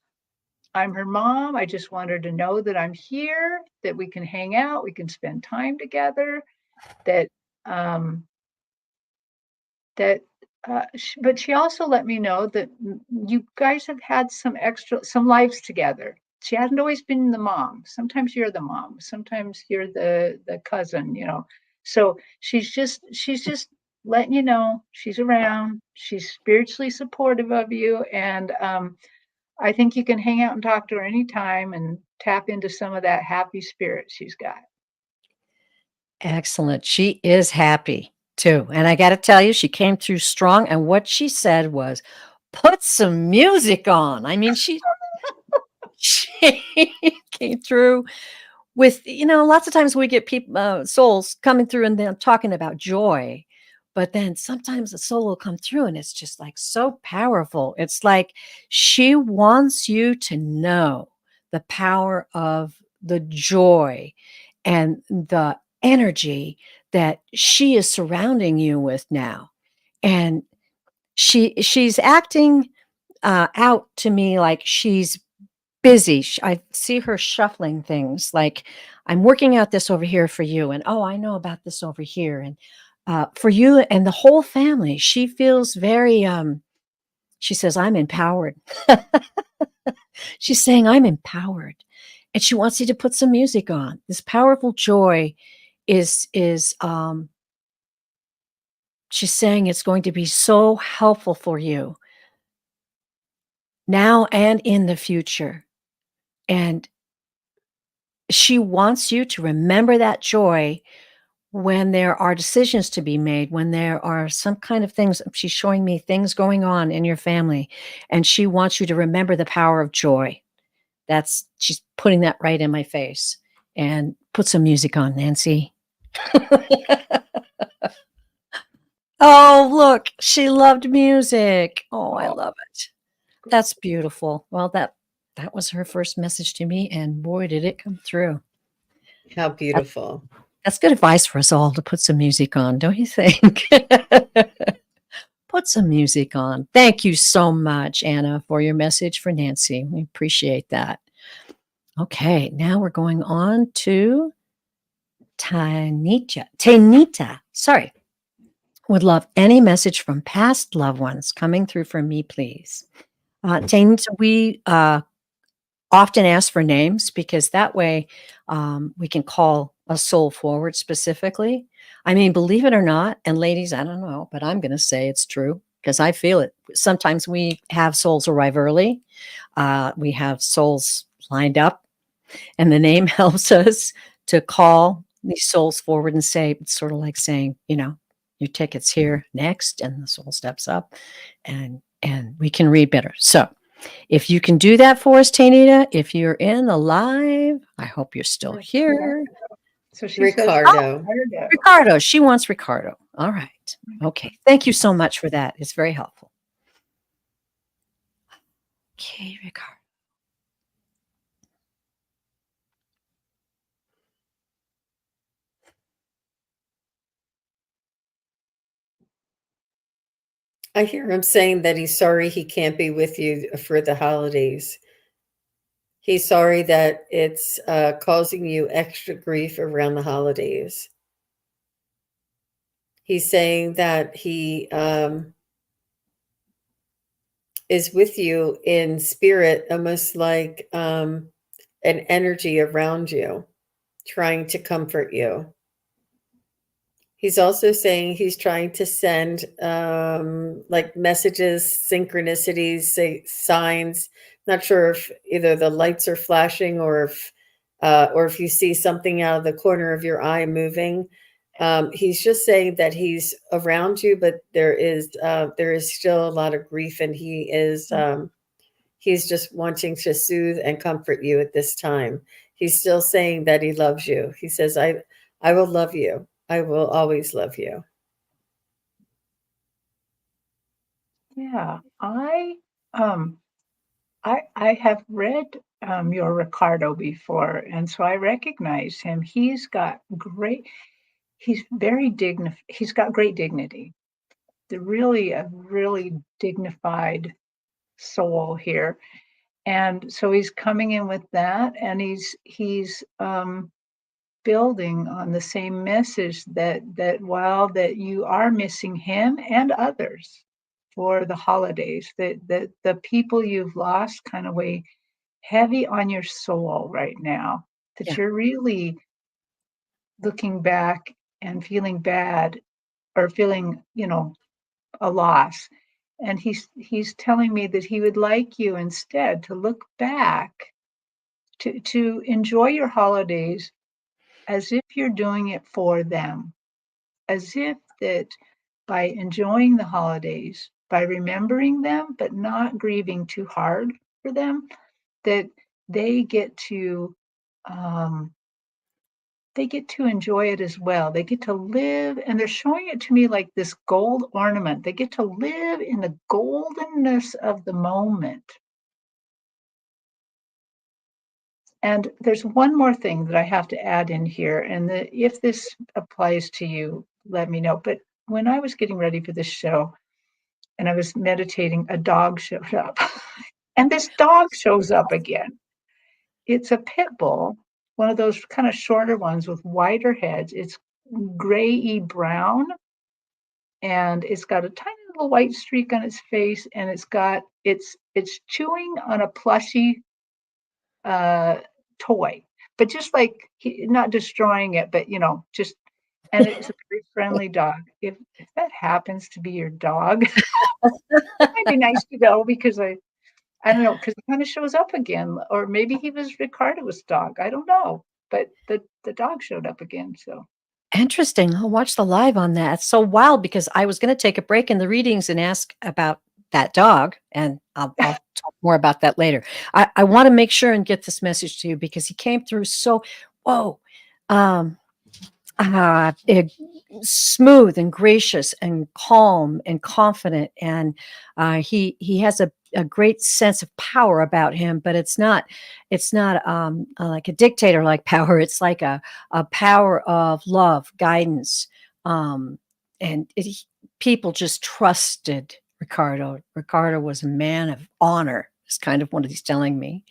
I'm her mom. I just want her to know that I'm here, that we can hang out, we can spend time together, that that but she also let me know that you guys have had some lives together. She hasn't always been the mom. Sometimes you're the mom, sometimes you're the cousin, so she's just letting you know she's around, she's spiritually supportive of you, and I think you can hang out and talk to her anytime and tap into some of that happy spirit she's got. Excellent. She is happy too. And I got to tell you, she came through strong. And what she said was, put some music on. I mean, she came through with, lots of times we get people, souls coming through and then talking about joy. But then sometimes the soul will come through and it's just like so powerful. It's like she wants you to know the power of the joy and the energy that she is surrounding you with now. And she's acting out to me like she's busy. I see her shuffling things like, I'm working out this over here for you. And oh, I know about this over here. And for you and the whole family, she feels very, she says, I'm empowered. She's saying, I'm empowered. And she wants you to put some music on. This powerful joy is she's saying it's going to be so helpful for you now and in the future. And she wants you to remember that joy when there are decisions to be made, when there are some kind of things. She's showing me things going on in your family, and she wants you to remember the power of joy. She's putting that right in my face. And put some music on, Nancy. Oh, look, she loved music. Oh, I love it. That's beautiful. Well, that was her first message to me, and boy, did it come through. How beautiful. That's good advice for us all to put some music on, don't you think? Put some music on. Thank you so much, Anna, for your message for Nancy. We appreciate that. Okay, now we're going on to Tanita. Sorry. Would love any message from past loved ones coming through for me, please. Tanita, we often ask for names because that way we can call a soul forward specifically. I mean, believe it or not, and ladies, I don't know, but I'm going to say it's true because I feel it. Sometimes we have souls arrive early. We have souls lined up, and the name helps us to call these souls forward and say, it's sort of like saying, your ticket's here next, and the soul steps up, and we can read better. So if you can do that for us, Tanita, if you're in the live, I hope you're still here. So she Ricardo. says, Ricardo. She wants Ricardo. All right. Okay. Thank you so much for that. It's very helpful. Okay, Ricardo. I hear him saying that he's sorry he can't be with you for the holidays. He's sorry that it's causing you extra grief around the holidays. He's saying that he is with you in spirit, almost like an energy around you, trying to comfort you. He's also saying he's trying to send like messages, synchronicities, signs. Not sure if either the lights are flashing or if you see something out of the corner of your eye moving. He's just saying that he's around you, but there is still a lot of grief, and he's just wanting to soothe and comfort you at this time. He's still saying that he loves you. He says, I will love you. I will always love you. yeah, I have read your Ricardo before, and so I recognize him. He's very dignified. He's got great dignity. A really dignified soul here. And so he's coming in with that, and he's building on the same message that while that you are missing him and others for the holidays, that the people you've lost kind of weigh heavy on your soul right now, that Yeah. you're really looking back and feeling bad or feeling, a loss. And he's telling me that he would like you instead to look back, to enjoy your holidays as if you're doing it for them, as if that by enjoying the holidays, by remembering them, but not grieving too hard for them, that they get to um, they get to enjoy it as well. They get to live, and they're showing it to me like this gold ornament. They get to live in the goldenness of the moment. And there's one more thing that I have to add in here, and if this applies to you, let me know. But when I was getting ready for this show and I was meditating, a dog showed up. And this dog shows up again. It's a pit bull, one of those kind of shorter ones with wider heads. It's gray-y brown, and it's got a tiny little white streak on its face, and it's chewing on a plushy toy, but just like not destroying it, but just, and it's a very friendly dog. If that happens to be your dog, it might be nice to know, because I don't know, because it kind of shows up again, or maybe he was Ricardo's dog. I don't know, but the dog showed up again. So Interesting. I'll watch the live on that. It's so wild because I was going to take a break in the readings and ask about that dog, and I'll talk more about that later. I want to make sure and get this message to you because he came through so, whoa, um, smooth and gracious and calm and confident, and he has a great sense of power about him, but it's not like a dictator like power. It's like a power of love, guidance, and people just trusted Ricardo. Ricardo was a man of honor. Is kind of what he's telling me.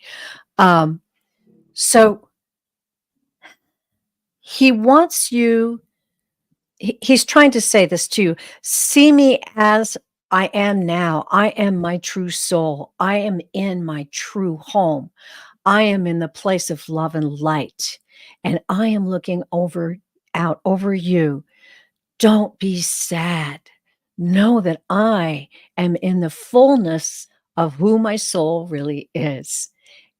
So he wants you. He's trying to say this to you. See me as I am now. I am my true soul. I am in my true home. I am in the place of love and light. And I am looking out over you. Don't be sad. Know that I am in the fullness of who my soul really is.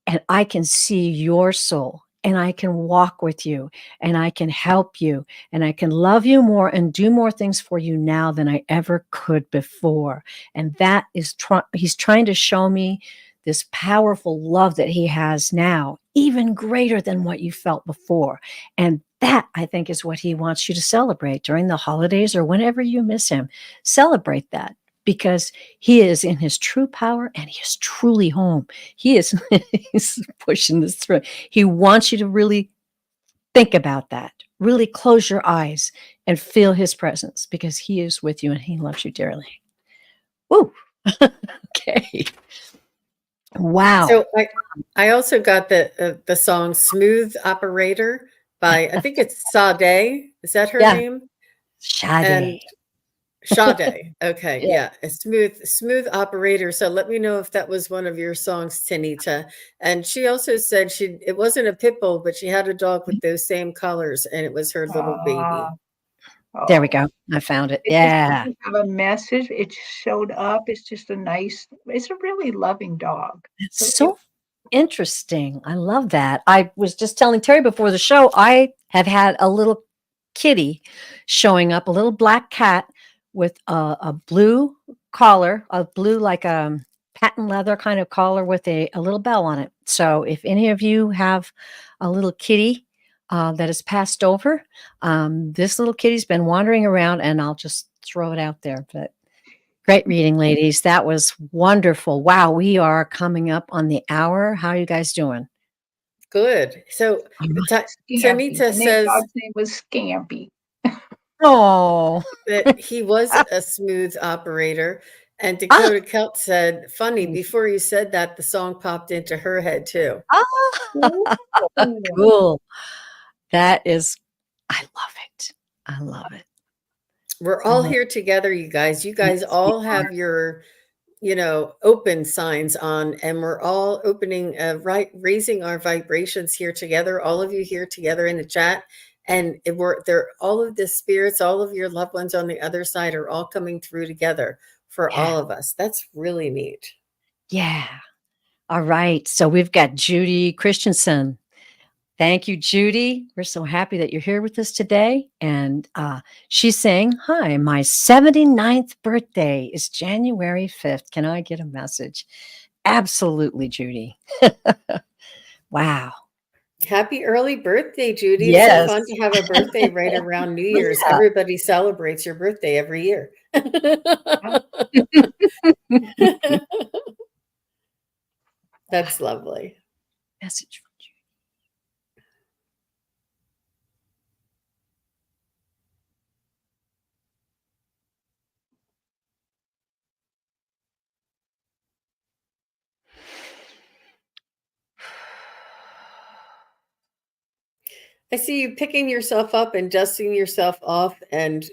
And I can see your soul, and I can walk with you, and I can help you, and I can love you more and do more things for you now than I ever could before. And that is he's trying to show me this powerful love that he has now, even greater than what you felt before. And that, I think, is what he wants you to celebrate during the holidays or whenever you miss him. Celebrate that, because he is in his true power and he is truly home. He is he's pushing this through. He wants you to really think about that. Really close your eyes and feel his presence, because he is with you and he loves you dearly. Woo. Okay. Wow. So I also got the song "Smooth Operator" by, I think it's Sade. Is that her name? Sade. And Sade. Okay, Yeah. yeah, a smooth operator. So let me know if that was one of your songs, Tanita. And she also said it wasn't a pit bull, but she had a dog with those same colors, and it was her little baby. There we go. I found it. It Yeah. doesn't have a message. It showed up. It's just it's a really loving dog. It's so interesting. I love that. I was just telling Teri before the show, I have had a little kitty showing up, a little black cat with a blue collar, a blue, like a patent leather kind of collar with a little bell on it. So if any of you have a little kitty that has passed over, this little kitty's been wandering around, and I'll just throw it out there. But great reading, ladies. That was wonderful. Wow, we are coming up on the hour. How are you guys doing? Good. So Tanita The says dog's name was Scampy. Oh, that he was a smooth operator. And Dakota Kelt said, funny, before you said that, the song popped into her head too. cool. That is, I love it. I love it. We're I all love here together, you guys. You guys Yes, we all are. have your, open signs on, and we're all opening, raising our vibrations here together. All of you here together in the chat, and we're there. All of the spirits, all of your loved ones on the other side are all coming through together for Yeah. all of us. That's really neat. Yeah. All right. So we've got Judy Christensen. Thank you, Judy. We're so happy that you're here with us today. And she's saying, hi, my 79th birthday is January 5th. Can I get a message? Absolutely, Judy. Wow. Happy early birthday, Judy. It's so Yes. fun to have a birthday right around New Year's. Yeah. Everybody celebrates your birthday every year. That's lovely. Message from Judy. I see you picking yourself up and dusting yourself off and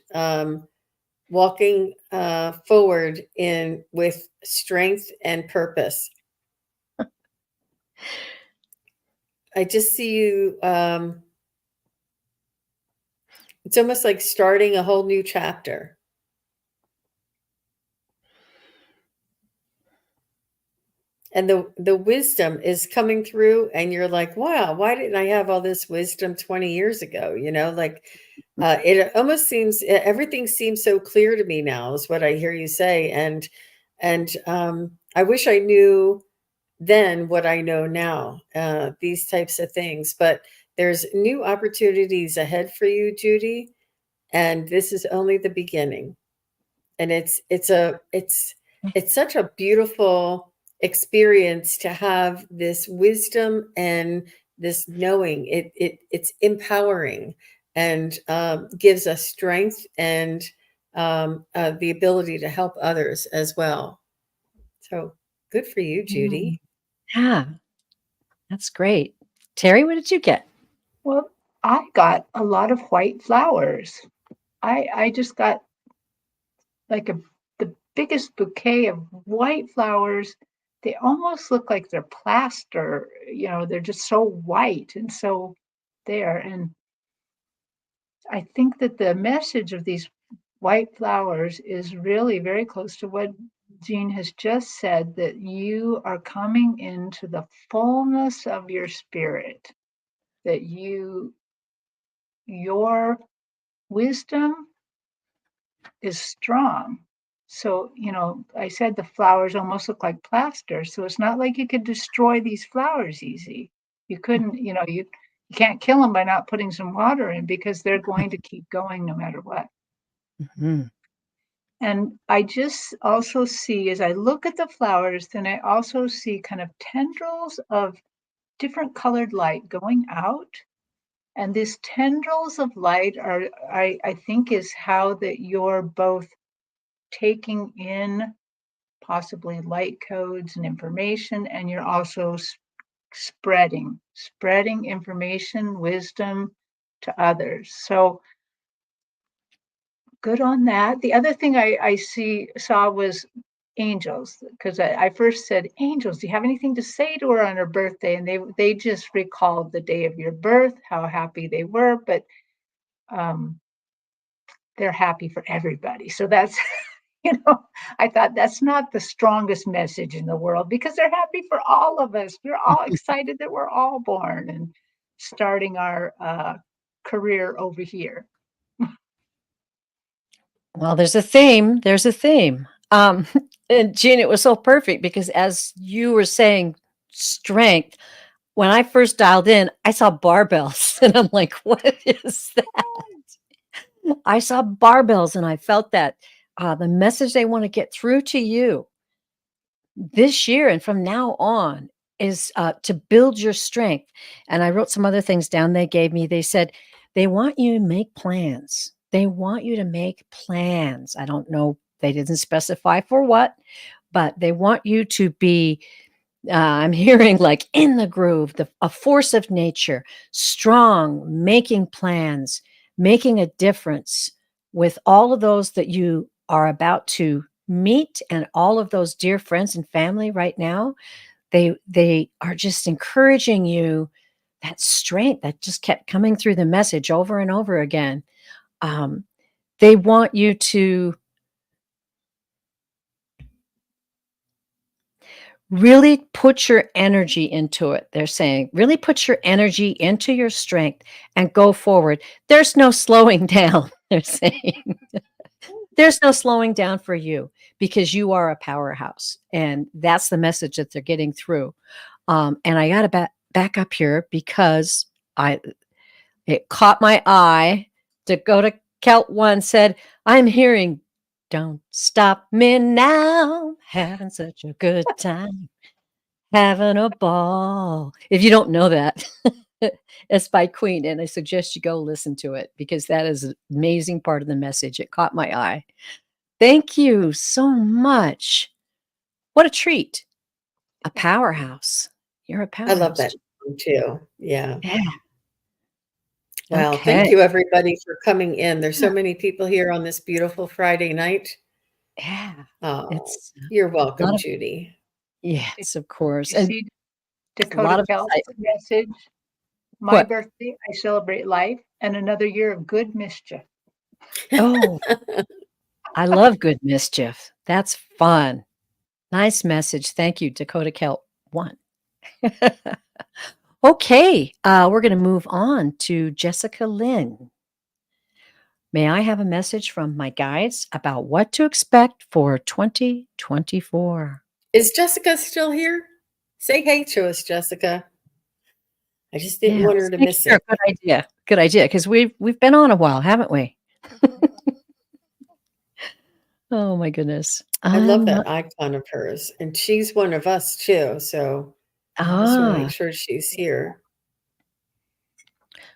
walking forward with strength and purpose. I just see you. It's almost like starting a whole new chapter. And the wisdom is coming through, and you're like, wow, why didn't I have all this wisdom 20 years ago? It almost seems, everything seems so clear to me now, is what I hear you say. And I wish I knew then what I know now, these types of things. But there's new opportunities ahead for you, Judy, and this is only the beginning. And it's such a beautiful experience to have this wisdom and this knowing. It's empowering, and gives us strength and the ability to help others as well. So good for you, Judy. Yeah. That's great. Teri, what did you get? Well, I got a lot of white flowers. I just got like the biggest bouquet of white flowers. They almost look like they're plaster, they're just so white and so there. And I think that the message of these white flowers is really very close to what Jean has just said, that you are coming into the fullness of your spirit, that your wisdom is strong. So, I said the flowers almost look like plaster. So it's not like you could destroy these flowers easy. You couldn't, you can't kill them by not putting some water in, because they're going to keep going no matter what. Mhm. And I just also see, as I look at the flowers, then I also see kind of tendrils of different colored light going out. And these tendrils of light are, I think, is how that you're both taking in possibly light codes and information, and you're also spreading information, wisdom to others. So good on that. The other thing I saw was angels, because I first said, angels, do you have anything to say to her on her birthday? And they just recalled the day of your birth, how happy they were, but they're happy for everybody. So that's, I thought that's not the strongest message in the world, because they're happy for all of us. We're all excited that we're all born and starting our career over here. Well, there's a theme. There's a theme. And Jean, it was so perfect because as you were saying strength, when I first dialed in, I saw barbells and I'm like, what is that? I saw barbells and I felt that the message they want to get through to you this year and from now on is to build your strength. And I wrote some other things down they gave me. They said they want you to make plans. They want you to make plans. I don't know. They didn't specify for what, but they want you to be I'm hearing like in the groove, a force of nature, strong, making plans, making a difference with all of those that you are about to meet and all of those dear friends and family right now. They are just encouraging you, that strength that just kept coming through the message over and over again. They want you to really put your energy into it. They're saying, really put your energy into your strength and go forward. There's no slowing down. They're saying there's no slowing down for you because you are a powerhouse. And that's the message that they're getting through. And I got to back up here because it caught my eye. Dakota Kelt one said, I'm hearing, don't stop me now, having such a good time, having a ball. If you don't know that, it's by Queen, and I suggest you go listen to it because that is an amazing part of the message. It caught my eye. Thank you so much. What a treat. A powerhouse. You're a I love powerhouse. that song too. Yeah. Yeah. Well, Okay. thank you everybody for coming in. There's so many people here on this beautiful Friday night. Yeah. Oh, It's you're a lot welcome, of, Judy. yes, of course. You And see a Dakota lot of Kelt's excitement. message. My What? birthday, I celebrate life and another year of good mischief. Oh, I love good mischief. That's fun. Nice message. Thank you, Dakota Kelt 1. Okay, we're going to move on to Jessica Lynn. May I have a message from my guides about what to expect for 2024? Is Jessica still here? Say hey to us, Jessica. I just didn't want her Yes, to thank miss you. it. Good idea. Good idea. Because we've been on a while, haven't we? Oh my goodness. I love I'm that not. icon of hers, and she's one of us too. So I just want to make sure she's here.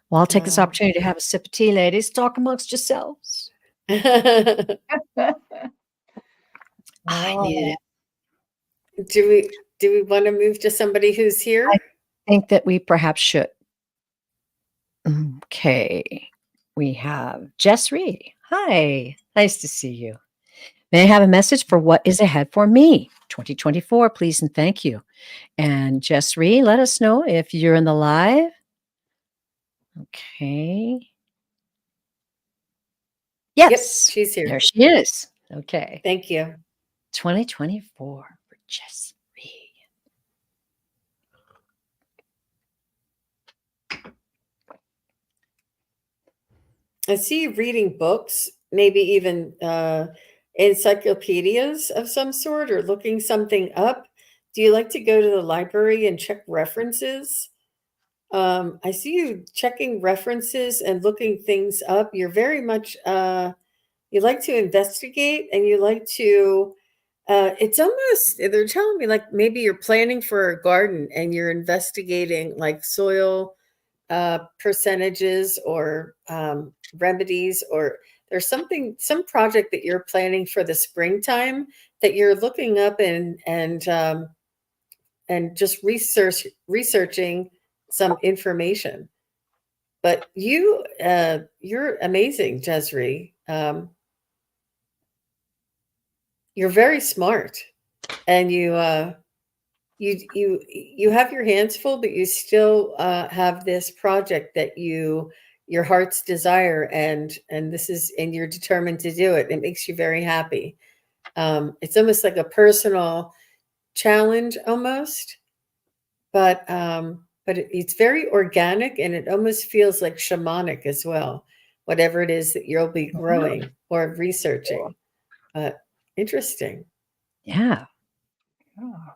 Well, I'll take this opportunity to have a sip of tea, ladies. Talk amongst yourselves. I needed it. Do we want to move to somebody who's here? I think that we perhaps should. Okay. We have Jess Reed. Hi. Nice to see you. May I have a message for what is ahead for me? 2024, please and thank you. And Jess Reed, let us know if you're in the live. Okay. Yep, Yes. she's here. There she is. Okay. Thank you. 2024 for Jess Reed. I see you reading books, maybe even encyclopedias of some sort, or looking something up. Do you like to go to the library and check references? I see you checking references and looking things up. You're very much, you like to investigate and you like to, it's almost, they're telling me like maybe you're planning for a garden and you're investigating like soil percentages or remedies, or there's some project that you're planning for the springtime that you're looking up and just researching some information. But you're amazing, Jesri. You're very smart, and you have your hands full, but you still have this project that your heart's desire, and you're determined to do it. It makes you very happy. It's almost like a personal challenge, almost, but it's very organic, and it almost feels like shamanic as well. Whatever it is that you'll be growing or researching, interesting. Yeah. Oh.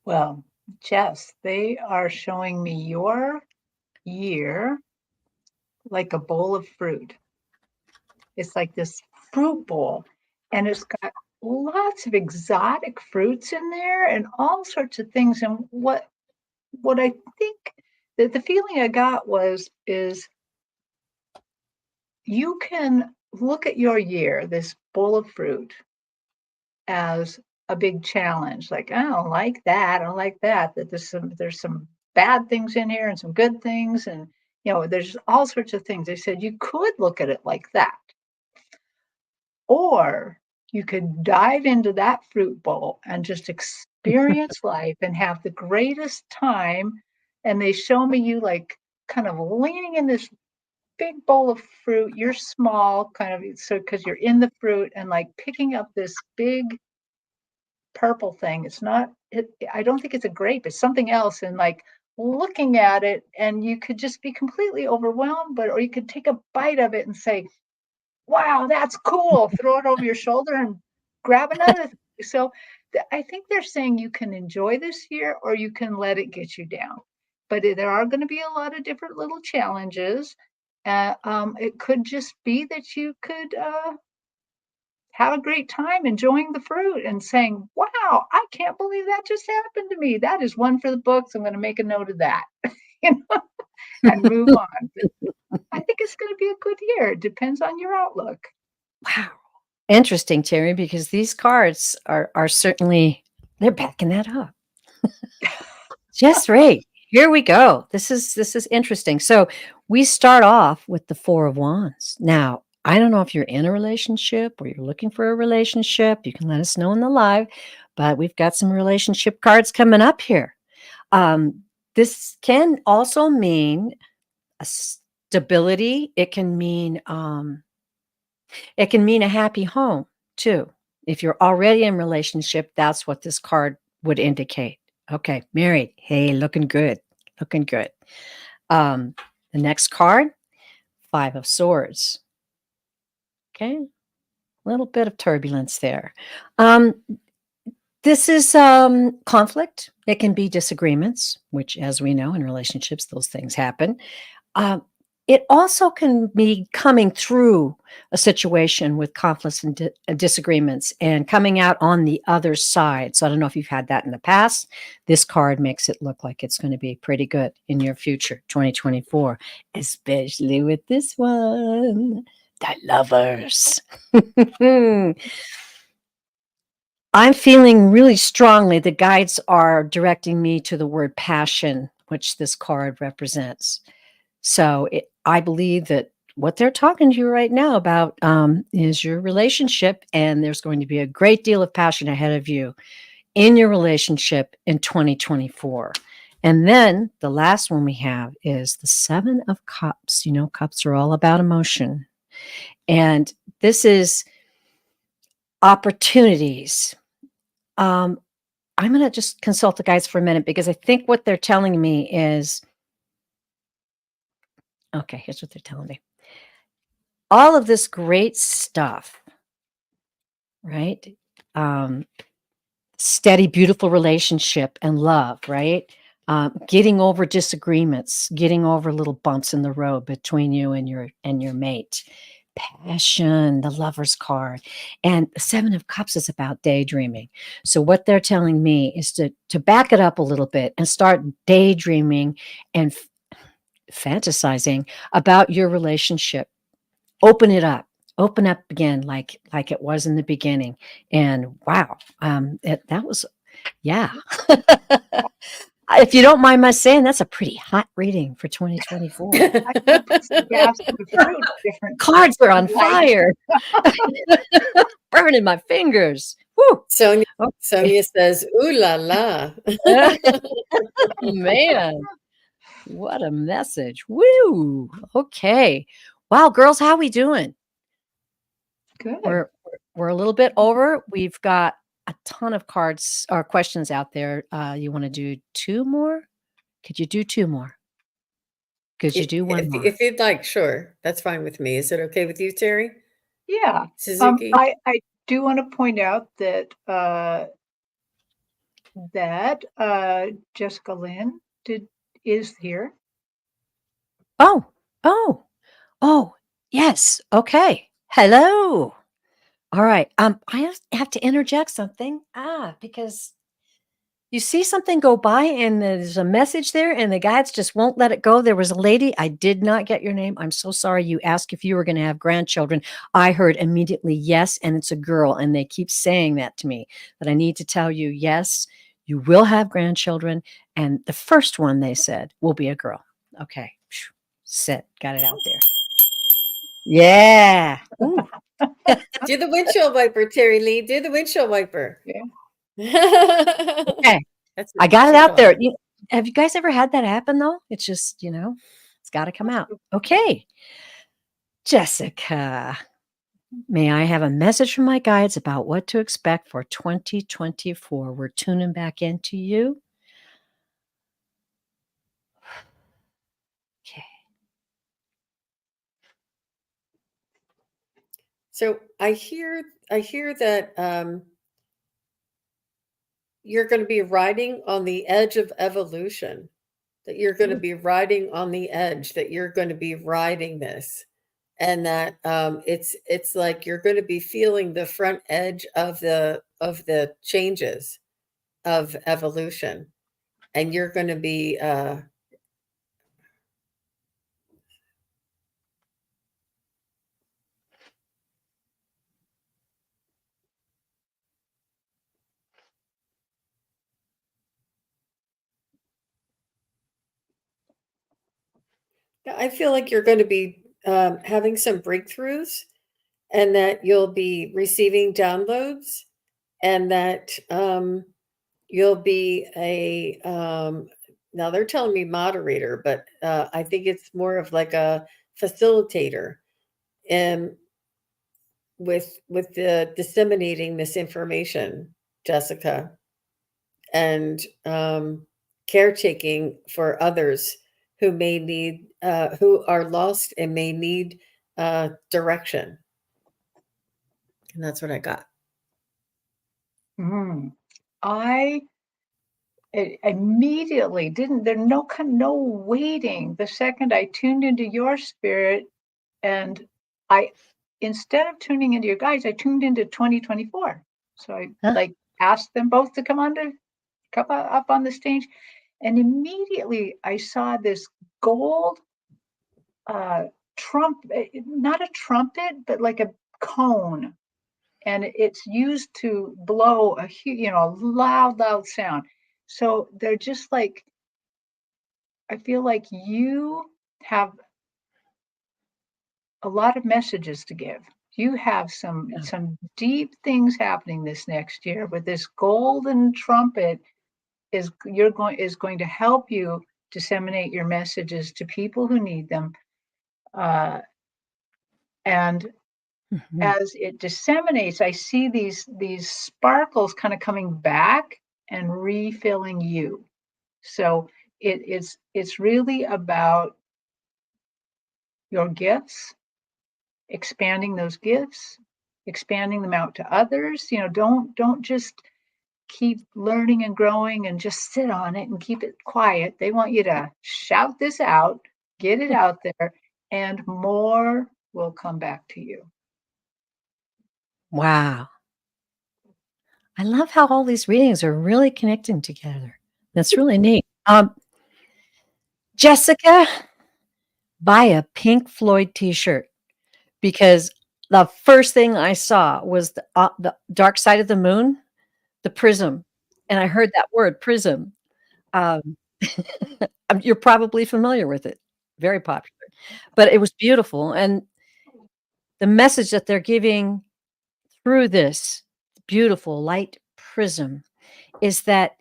Well, Jess, they are showing me your year like a bowl of fruit. It's like this fruit bowl, and it's got lots of exotic fruits in there and all sorts of things. And what I think that the feeling I got is you can look at your year, this bowl of fruit, as a big challenge. Like, I don't like that. I don't like that. That there's some bad things in here and some good things. And, there's all sorts of things. They said you could look at it like that. Or you could dive into that fruit bowl and just experience life and have the greatest time. And they show me you like kind of leaning in this big bowl of fruit. You're small, kind of, so because you're in the fruit and like picking up this big purple thing. It's not, I don't think it's a grape, it's something else. And like looking at it, and you could just be completely overwhelmed, or you could take a bite of it and say, wow, that's cool. Throw it over your shoulder and grab another thing. So I think they're saying you can enjoy this year or you can let it get you down. But there are going to be a lot of different little challenges. It could just be that you could have a great time enjoying the fruit and saying, wow, I can't believe that just happened to me. That is one for the books. I'm going to make a note of that, and move on. But I think it's going to be a good year. It depends on your outlook. Wow. Interesting, Teri, because these cards are certainly, they're backing that up. Just right. Here we go. This is interesting. So we start off with the Four of Wands. Now, I don't know if you're in a relationship or you're looking for a relationship. You can let us know in the live, but we've got some relationship cards coming up here. This can also mean a stability. It can mean a happy home too. If you're already in a relationship, that's what this card would indicate. Okay, married. Hey, looking good. Looking good. The next card, Five of Swords. Okay, a little bit of turbulence there. This is conflict. It can be disagreements, which, as we know, in relationships, those things happen. It also can be coming through a situation with conflicts and disagreements and coming out on the other side. So I don't know if you've had that in the past. This card makes it look like it's going to be pretty good in your future, 2024, especially with this one, the Lovers. I'm feeling really strongly the guides are directing me to the word passion, which this card represents. So I believe that what they're talking to you right now about is your relationship, and there's going to be a great deal of passion ahead of you in your relationship in 2024. And then the last one we have is the Seven of Cups. You know, cups are all about emotion. And this is opportunities. I'm going to just consult the guides for a minute because I think what they're telling me is, okay, here's what they're telling me. All of this great stuff, right? Steady, beautiful relationship and love, right? Getting over disagreements, getting over little bumps in the road between you and your mate. Passion, the Lover's card. And the Seven of Cups is about daydreaming. So what they're telling me is to back it up a little bit and start daydreaming and fantasizing about your relationship. Open it up. Open up again like it was in the beginning. And wow, that was, yeah. If you don't mind my saying, that's a pretty hot reading for 2024. Cards are on fire. Burning my fingers. Woo. Sonia says, ooh la la. Man, what a message. Woo. Okay. Wow, girls, how we doing? Good. We're a little bit over. We've got a ton of cards or questions out there. You want to do two more? Could you do two more? Could you do one more? If you'd like, sure. That's fine with me. Is it okay with you, Teri? Yeah. Suzuki? I do want to point out that Jessica Lynn is here. Oh, yes. Okay. Hello. All right. I have to interject something. Because You see something go by and there's a message there and the guides just won't let it go. There was a lady, I did not get your name. I'm so sorry. You asked if you were going to have grandchildren. I heard immediately yes, and it's a girl. And they keep saying that to me, that I need to tell you, yes, you will have grandchildren. And the first one they said will be a girl. Okay. Set. Got it out there. Yeah. Ooh. Do the windshield wiper, Teri Lee. Do the windshield wiper. Yeah. Okay. That's I got it out there. on. Have you guys ever had that happen though? It's just, it's got to come out. Okay. Jessica, may I have a message from my guides about what to expect for 2024? We're tuning back into you. Okay. So I hear that you're going to be riding on the edge of evolution, that you're going to be riding on the edge, that you're going to be riding this, and that it's like you're going to be feeling the front edge of the changes of evolution, and you're going to be I feel like you're going to be having some breakthroughs, and that you'll be receiving downloads, and that you'll be a now they're telling me moderator, but I think it's more of like a facilitator, and with the disseminating this information, Jessica, and caretaking for others who may need who are lost and may need direction. And that's what I got. I immediately there's no waiting. The second I tuned into your spirit, and instead of tuning into your guides, I tuned into 2024. So I asked them both to come up on the stage, and immediately I saw this gold not a trumpet, but like a cone, and it's used to blow a loud sound. So they're just like, I feel like you have a lot of messages to give. You have some deep things happening this next year, with this golden trumpet is going to help you disseminate your messages to people who need them. And as it disseminates, I see these sparkles kind of coming back and refilling you. So it's really about your gifts, expanding those gifts, expanding them out to others. Don't just keep learning and growing and just sit on it and keep it quiet. They want you to shout this out, get it out there, and more will come back to you. Wow. I love how all these readings are really connecting together. That's really neat. Jessica, buy a Pink Floyd t-shirt, because the first thing I saw was the dark side of the moon, the prism. And I heard that word, prism. You're probably familiar with it. Very popular. But it was beautiful. And the message that they're giving through this beautiful light prism is that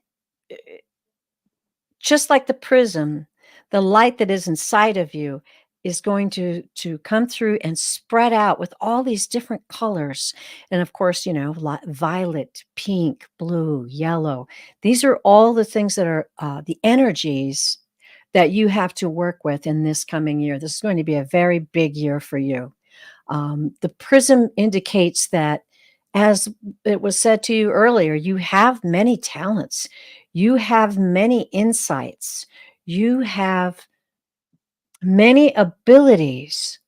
just like the prism, the light that is inside of you is going to come through and spread out with all these different colors. And of course, violet, pink, blue, yellow. These are all the things that are the energies that you have to work with in this coming year. This is going to be a very big year for you. The prism indicates that, as it was said to you earlier, you have many talents. You have many insights. You have many abilities.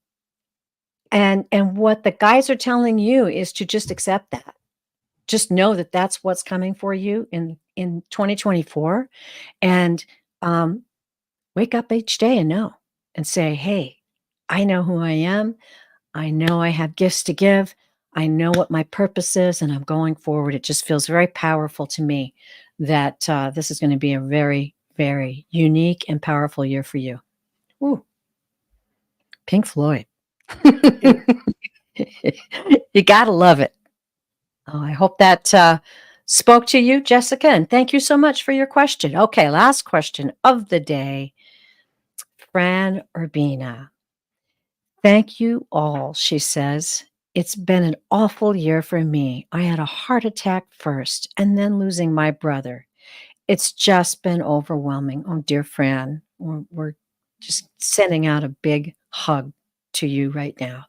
And what the guides are telling you is to just accept that. just know that that's what's coming for you in 2024, and wake up each day and know and say, hey, I know who I am. I know I have gifts to give. I know what my purpose is, and I'm going forward. It just feels very powerful to me that this is going to be a very, very unique and powerful year for you. Ooh, Pink Floyd. You got to love it. Oh, I hope that spoke to you, Jessica, and thank you so much for your question. Okay, last question of the day. Fran Urbina. Thank you all, she says. It's been an awful year for me. I had a heart attack first and then losing my brother. It's just been overwhelming. Oh, dear Fran, we're just sending out a big hug to you right now,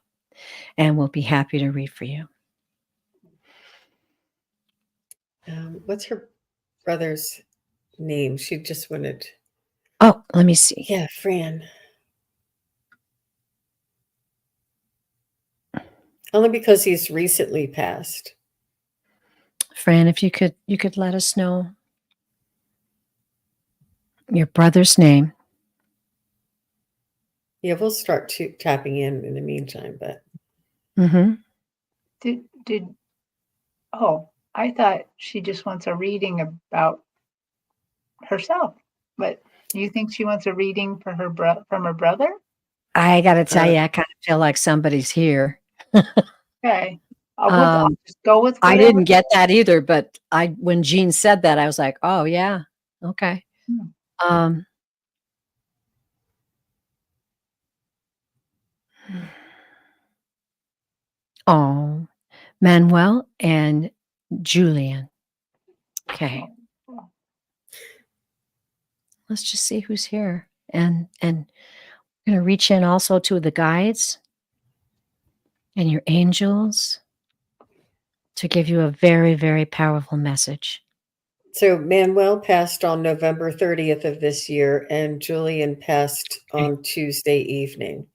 and we'll be happy to read for you. What's her brother's name? She just wanted. Oh, let me see. Yeah, Fran. Only because he's recently passed. Fran, if you could let us know your brother's name. Yeah, we'll start tapping in the meantime, but. Mm-hmm. Oh, I thought she just wants a reading about herself, but you think she wants a reading for from her brother? I got to tell you, I kind of feel like somebody's here. Okay. I'll just go with I whatever. didn't get that either, but when Jean said that, I was like, oh yeah, okay. Oh, Manuel and Julian. Okay. Let's just see who's here. And I'm going to reach in also to the guides and your angels to give you a very, very powerful message. So Manuel passed on November 30th of this year, and Julian passed on Tuesday evening.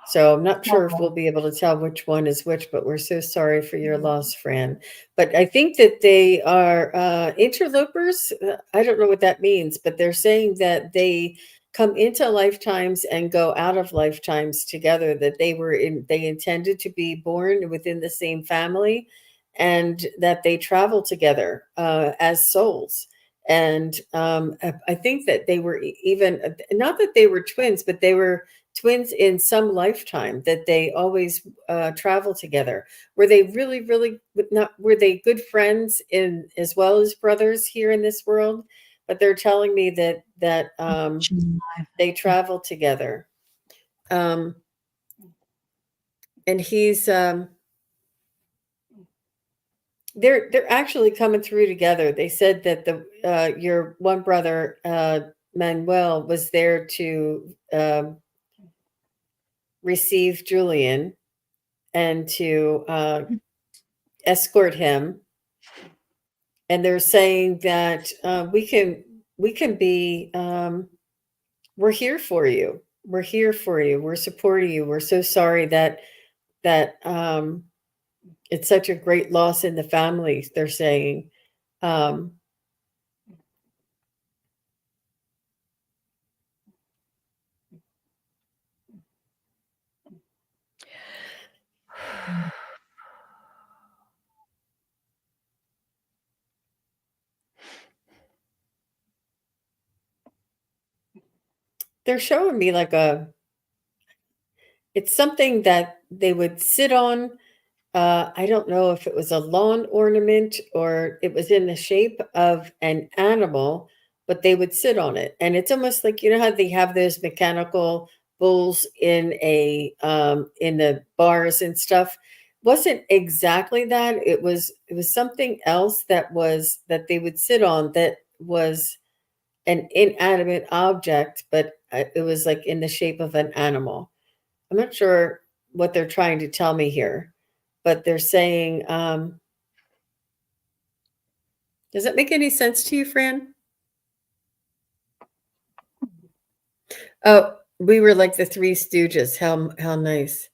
So I'm not sure if we'll be able to tell which one is which, but we're so sorry for your loss, Fran. But I think that they are interlopers. I don't know what that means, but they're saying that they come into lifetimes and go out of lifetimes together, that they intended to be born within the same family, and that they travel together as souls. And I think that they were even, not that they were twins, but they were twins in some lifetime, that they always travel together. Were they really were they good friends in as well as brothers here in this world? But they're telling me that they travel together. And he's they're actually coming through together. They said that your one brother Manuel was there to receive Julian and to escort him, and they're saying that we can be we're here for you, we're supporting you, we're so sorry that it's such a great loss in the family, they're saying. They're showing me like it's something that they would sit on. I don't know if it was a lawn ornament or it was in the shape of an animal, but they would sit on it. And it's almost like, you know how they have those mechanical bulls in the bars and stuff. Wasn't exactly that. It was something else that they would sit on, that was an inanimate object, but it was like in the shape of an animal. I'm not sure what they're trying to tell me here, but they're saying, does that make any sense to you, Fran? Oh, we were like the Three Stooges. How nice.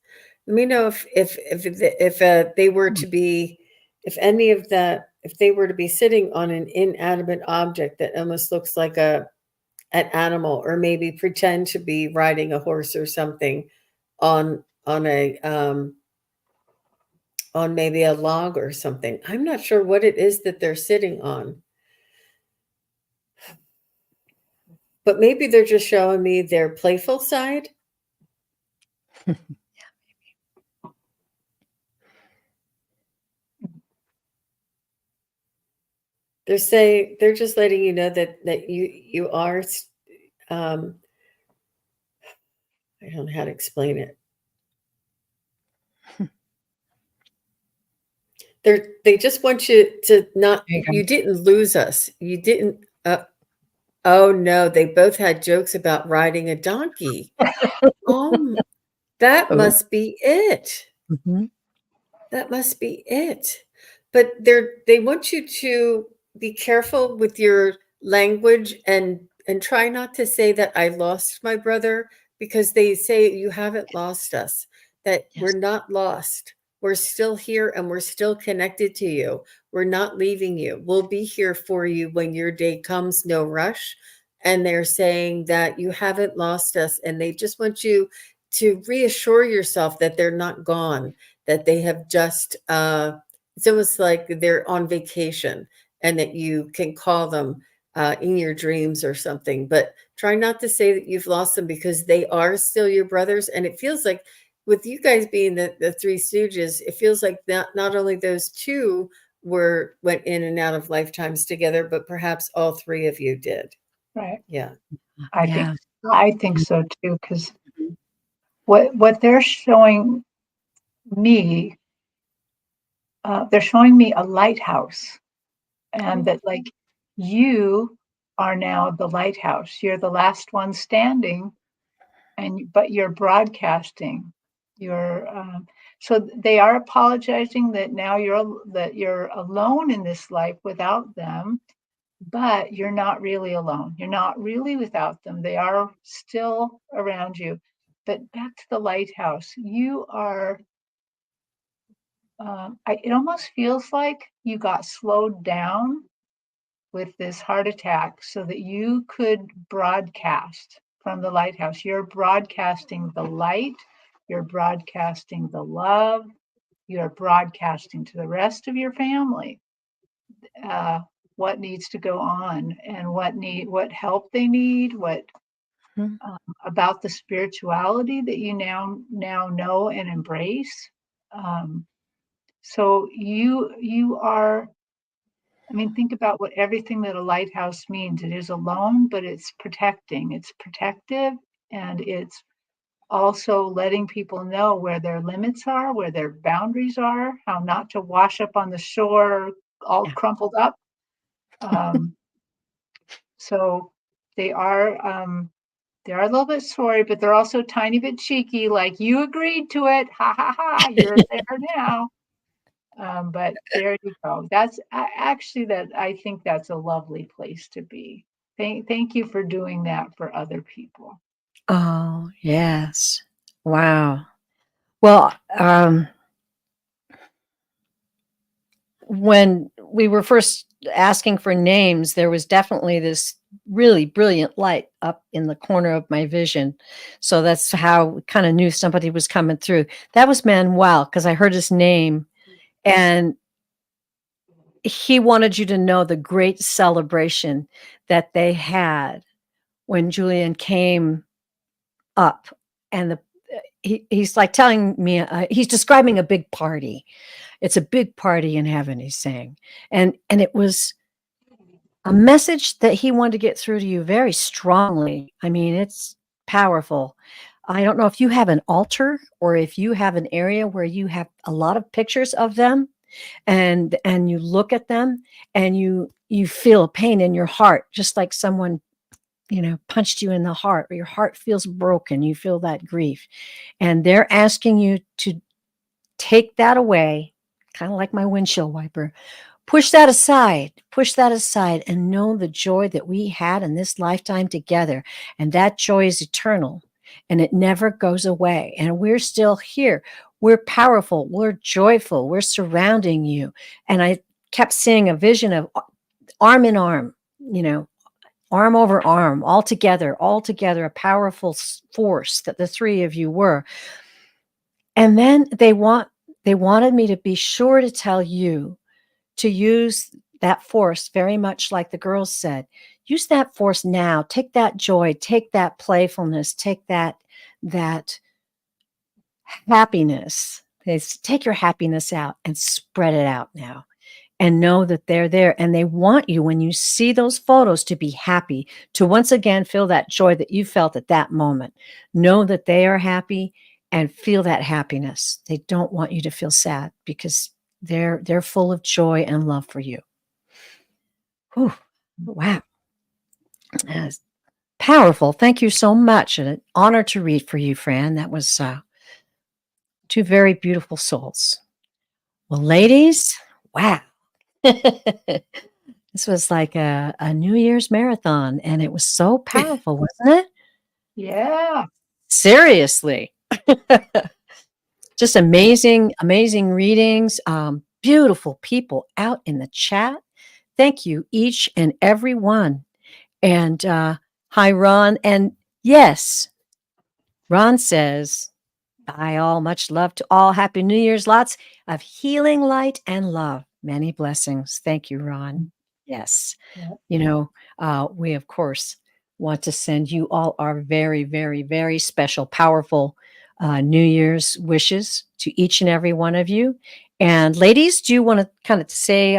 Let me know if they were to be if any of that, if they were to be sitting on an inanimate object that almost looks like an animal, or maybe pretend to be riding a horse or something on a on maybe a log or something. I'm not sure what it is that they're sitting on, but maybe they're just showing me their playful side. They're just letting you know that you are um I don't know how to explain it. They just want you to not, There you go. you didn't lose us. You didn't oh no, they both had jokes about riding a donkey. Oh, that Oh. must be it. Mhm. That must be it. But they want you to be careful with your language, and try not to say that I lost my brother, because they say you haven't lost us, that we're Yes. not lost. We're still here and we're still connected to you. We're not leaving you. We'll be here for you when your day comes, no rush. And they're saying that you haven't lost us, and they just want you to reassure yourself that they're not gone, that they have just it's almost like they're on vacation, and that you can call them in your dreams or something. But try not to say that you've lost them, because they are still your brothers. And it feels like, with you guys being the Three Stooges, it feels like not only those two went in and out of lifetimes together, but perhaps all three of you did. Right. Yeah. I think Yeah. I think so too, because Mhm. what they're showing me, they're showing me a lighthouse, and that like you are now the lighthouse. You're the last one standing, but you're broadcasting. You're so they are apologizing that now you're alone in this life without them, but you're not really alone. You're not really without them. They are still around you. But back to the lighthouse, you are. It almost feels like you got slowed down with this heart attack so that you could broadcast from the lighthouse. You're broadcasting the light, you're broadcasting the love, you're broadcasting to the rest of your family uh, what needs to go on, and what help they need, what Mhm. about the spirituality that you now know and embrace. Um, so you are, I mean, think about what everything that a lighthouse means. It is alone, but it's protecting, it's protective, and it's also letting people know where their limits are, where their boundaries are, how not to wash up on the shore all Yeah. crumpled up. Um, so they are they are a little bit sorry, but they're also a tiny bit cheeky, like you agreed to it. Ha ha ha, you're there now. But there you go. That's actually that I think that's a lovely place to be. Thank you for doing that for other people. Oh, yes. Wow. Well, when we were first asking for names, there was definitely this really brilliant light up in the corner of my vision. So that's how we kind of knew somebody was coming through. That was Manuel, because I heard his name, and he wanted you to know the great celebration that they had when Julian came up. And he's like telling me, he's describing a big party. It's a big party in heaven, he's saying. And it was a message that he wanted to get through to you very strongly. I mean, it's powerful. I don't know if you have an altar, or if you have an area where you have a lot of pictures of them, and you look at them, and you feel pain in your heart, just like someone, punched you in the heart, or your heart feels broken. You feel that grief. And they're asking you to take that away, kind of like my windshield wiper. Push that aside, and know the joy that we had in this lifetime together. And that joy is eternal, and it never goes away. And we're still here. We're powerful. We're joyful. We're surrounding you. And I kept seeing a vision of arm in arm, arm over arm, all together, a powerful force that the three of you were. And then they wanted me to be sure to tell you to use that force, very much like the girls said. Use that force now. Take that joy, take that playfulness, take that happiness. Take your happiness out and spread it out now. And know that they're there. And they want you, when you see those photos, to be happy, to once again feel that joy that you felt at that moment. Know that they are happy and feel that happiness. They don't want you to feel sad, because they're full of joy and love for you. Whew. Wow. That's powerful. Thank you so much. An honor to read for you, Fran. That was two very beautiful souls. Well, ladies, wow. This was like a New Year's marathon, and it was so powerful, wasn't it? Yeah. Seriously. Just amazing readings. Beautiful people out in the chat. Thank you, each and every one. And hi, Ron. And yes, Ron says, bye all. Much love to all. Happy New Year's. Lots of healing, light, and love. Many blessings. Thank you, Ron. Yes. Yeah. We, of course, want to send you all our very, very, very special, powerful New Year's wishes to each and every one of you. And ladies, do you want to kind of say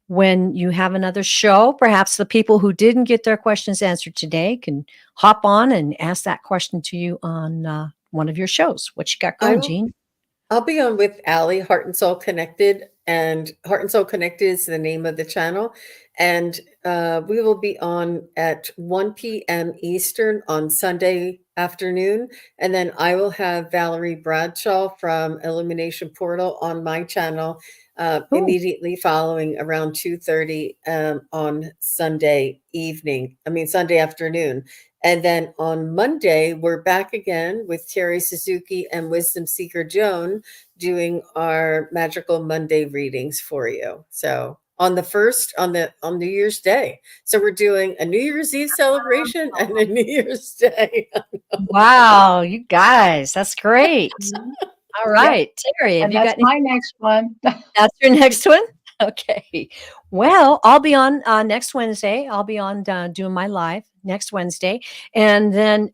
when you have another show, perhaps the people who didn't get their questions answered today can hop on and ask that question to you on one of your shows? What you got going, Jean? I'll be on with Allie, Heart and Soul Connected, and Heart and Soul Connected is the name of the channel. And we will be on at 1 p.m. Eastern on Sunday afternoon. And then I will have Valerie Bradshaw from Illumination Portal on my channel immediately following around 2:30 on Sunday afternoon. And then on Monday, we're back again with Terry Suzuki and Wisdom Seeker Joan doing our Magical Monday readings for you. So on the first, on New Year's Day. So we're doing a New Year's Eve celebration and a New Year's Day. Wow, you guys, that's great. All right, Terry, have And you that's got any? my next one. That's your next one? Okay. Well, I'll be on next Wednesday. I'll be on doing my live next Wednesday. And then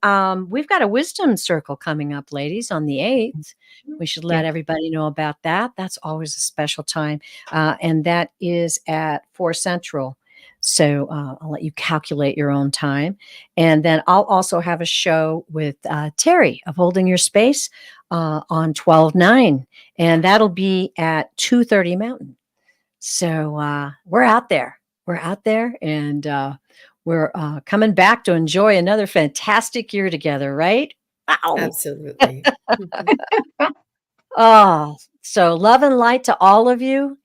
we've got a wisdom circle coming up, ladies, on the 8th. We should let everybody know about that. That's always a special time. And that is at 4 Central. So I'll let you calculate your own time. And then I'll also have a show with Teri of Holding Your Space on 12/9. And that'll be at 2:30 Mountain. So we're out there. We're out there, and we're coming back to enjoy another fantastic year together, right? Wow. Absolutely. Oh, so love and light to all of you.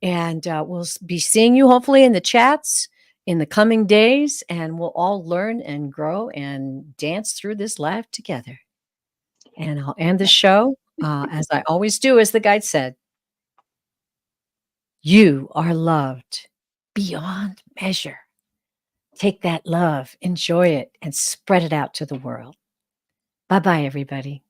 And we'll be seeing you hopefully in the chats in the coming days, and we'll all learn and grow and dance through this life together. And I'll end the show as I always do, as the guide said. You are loved beyond measure. Take that love, enjoy it, and spread it out to the world. Bye-bye, everybody.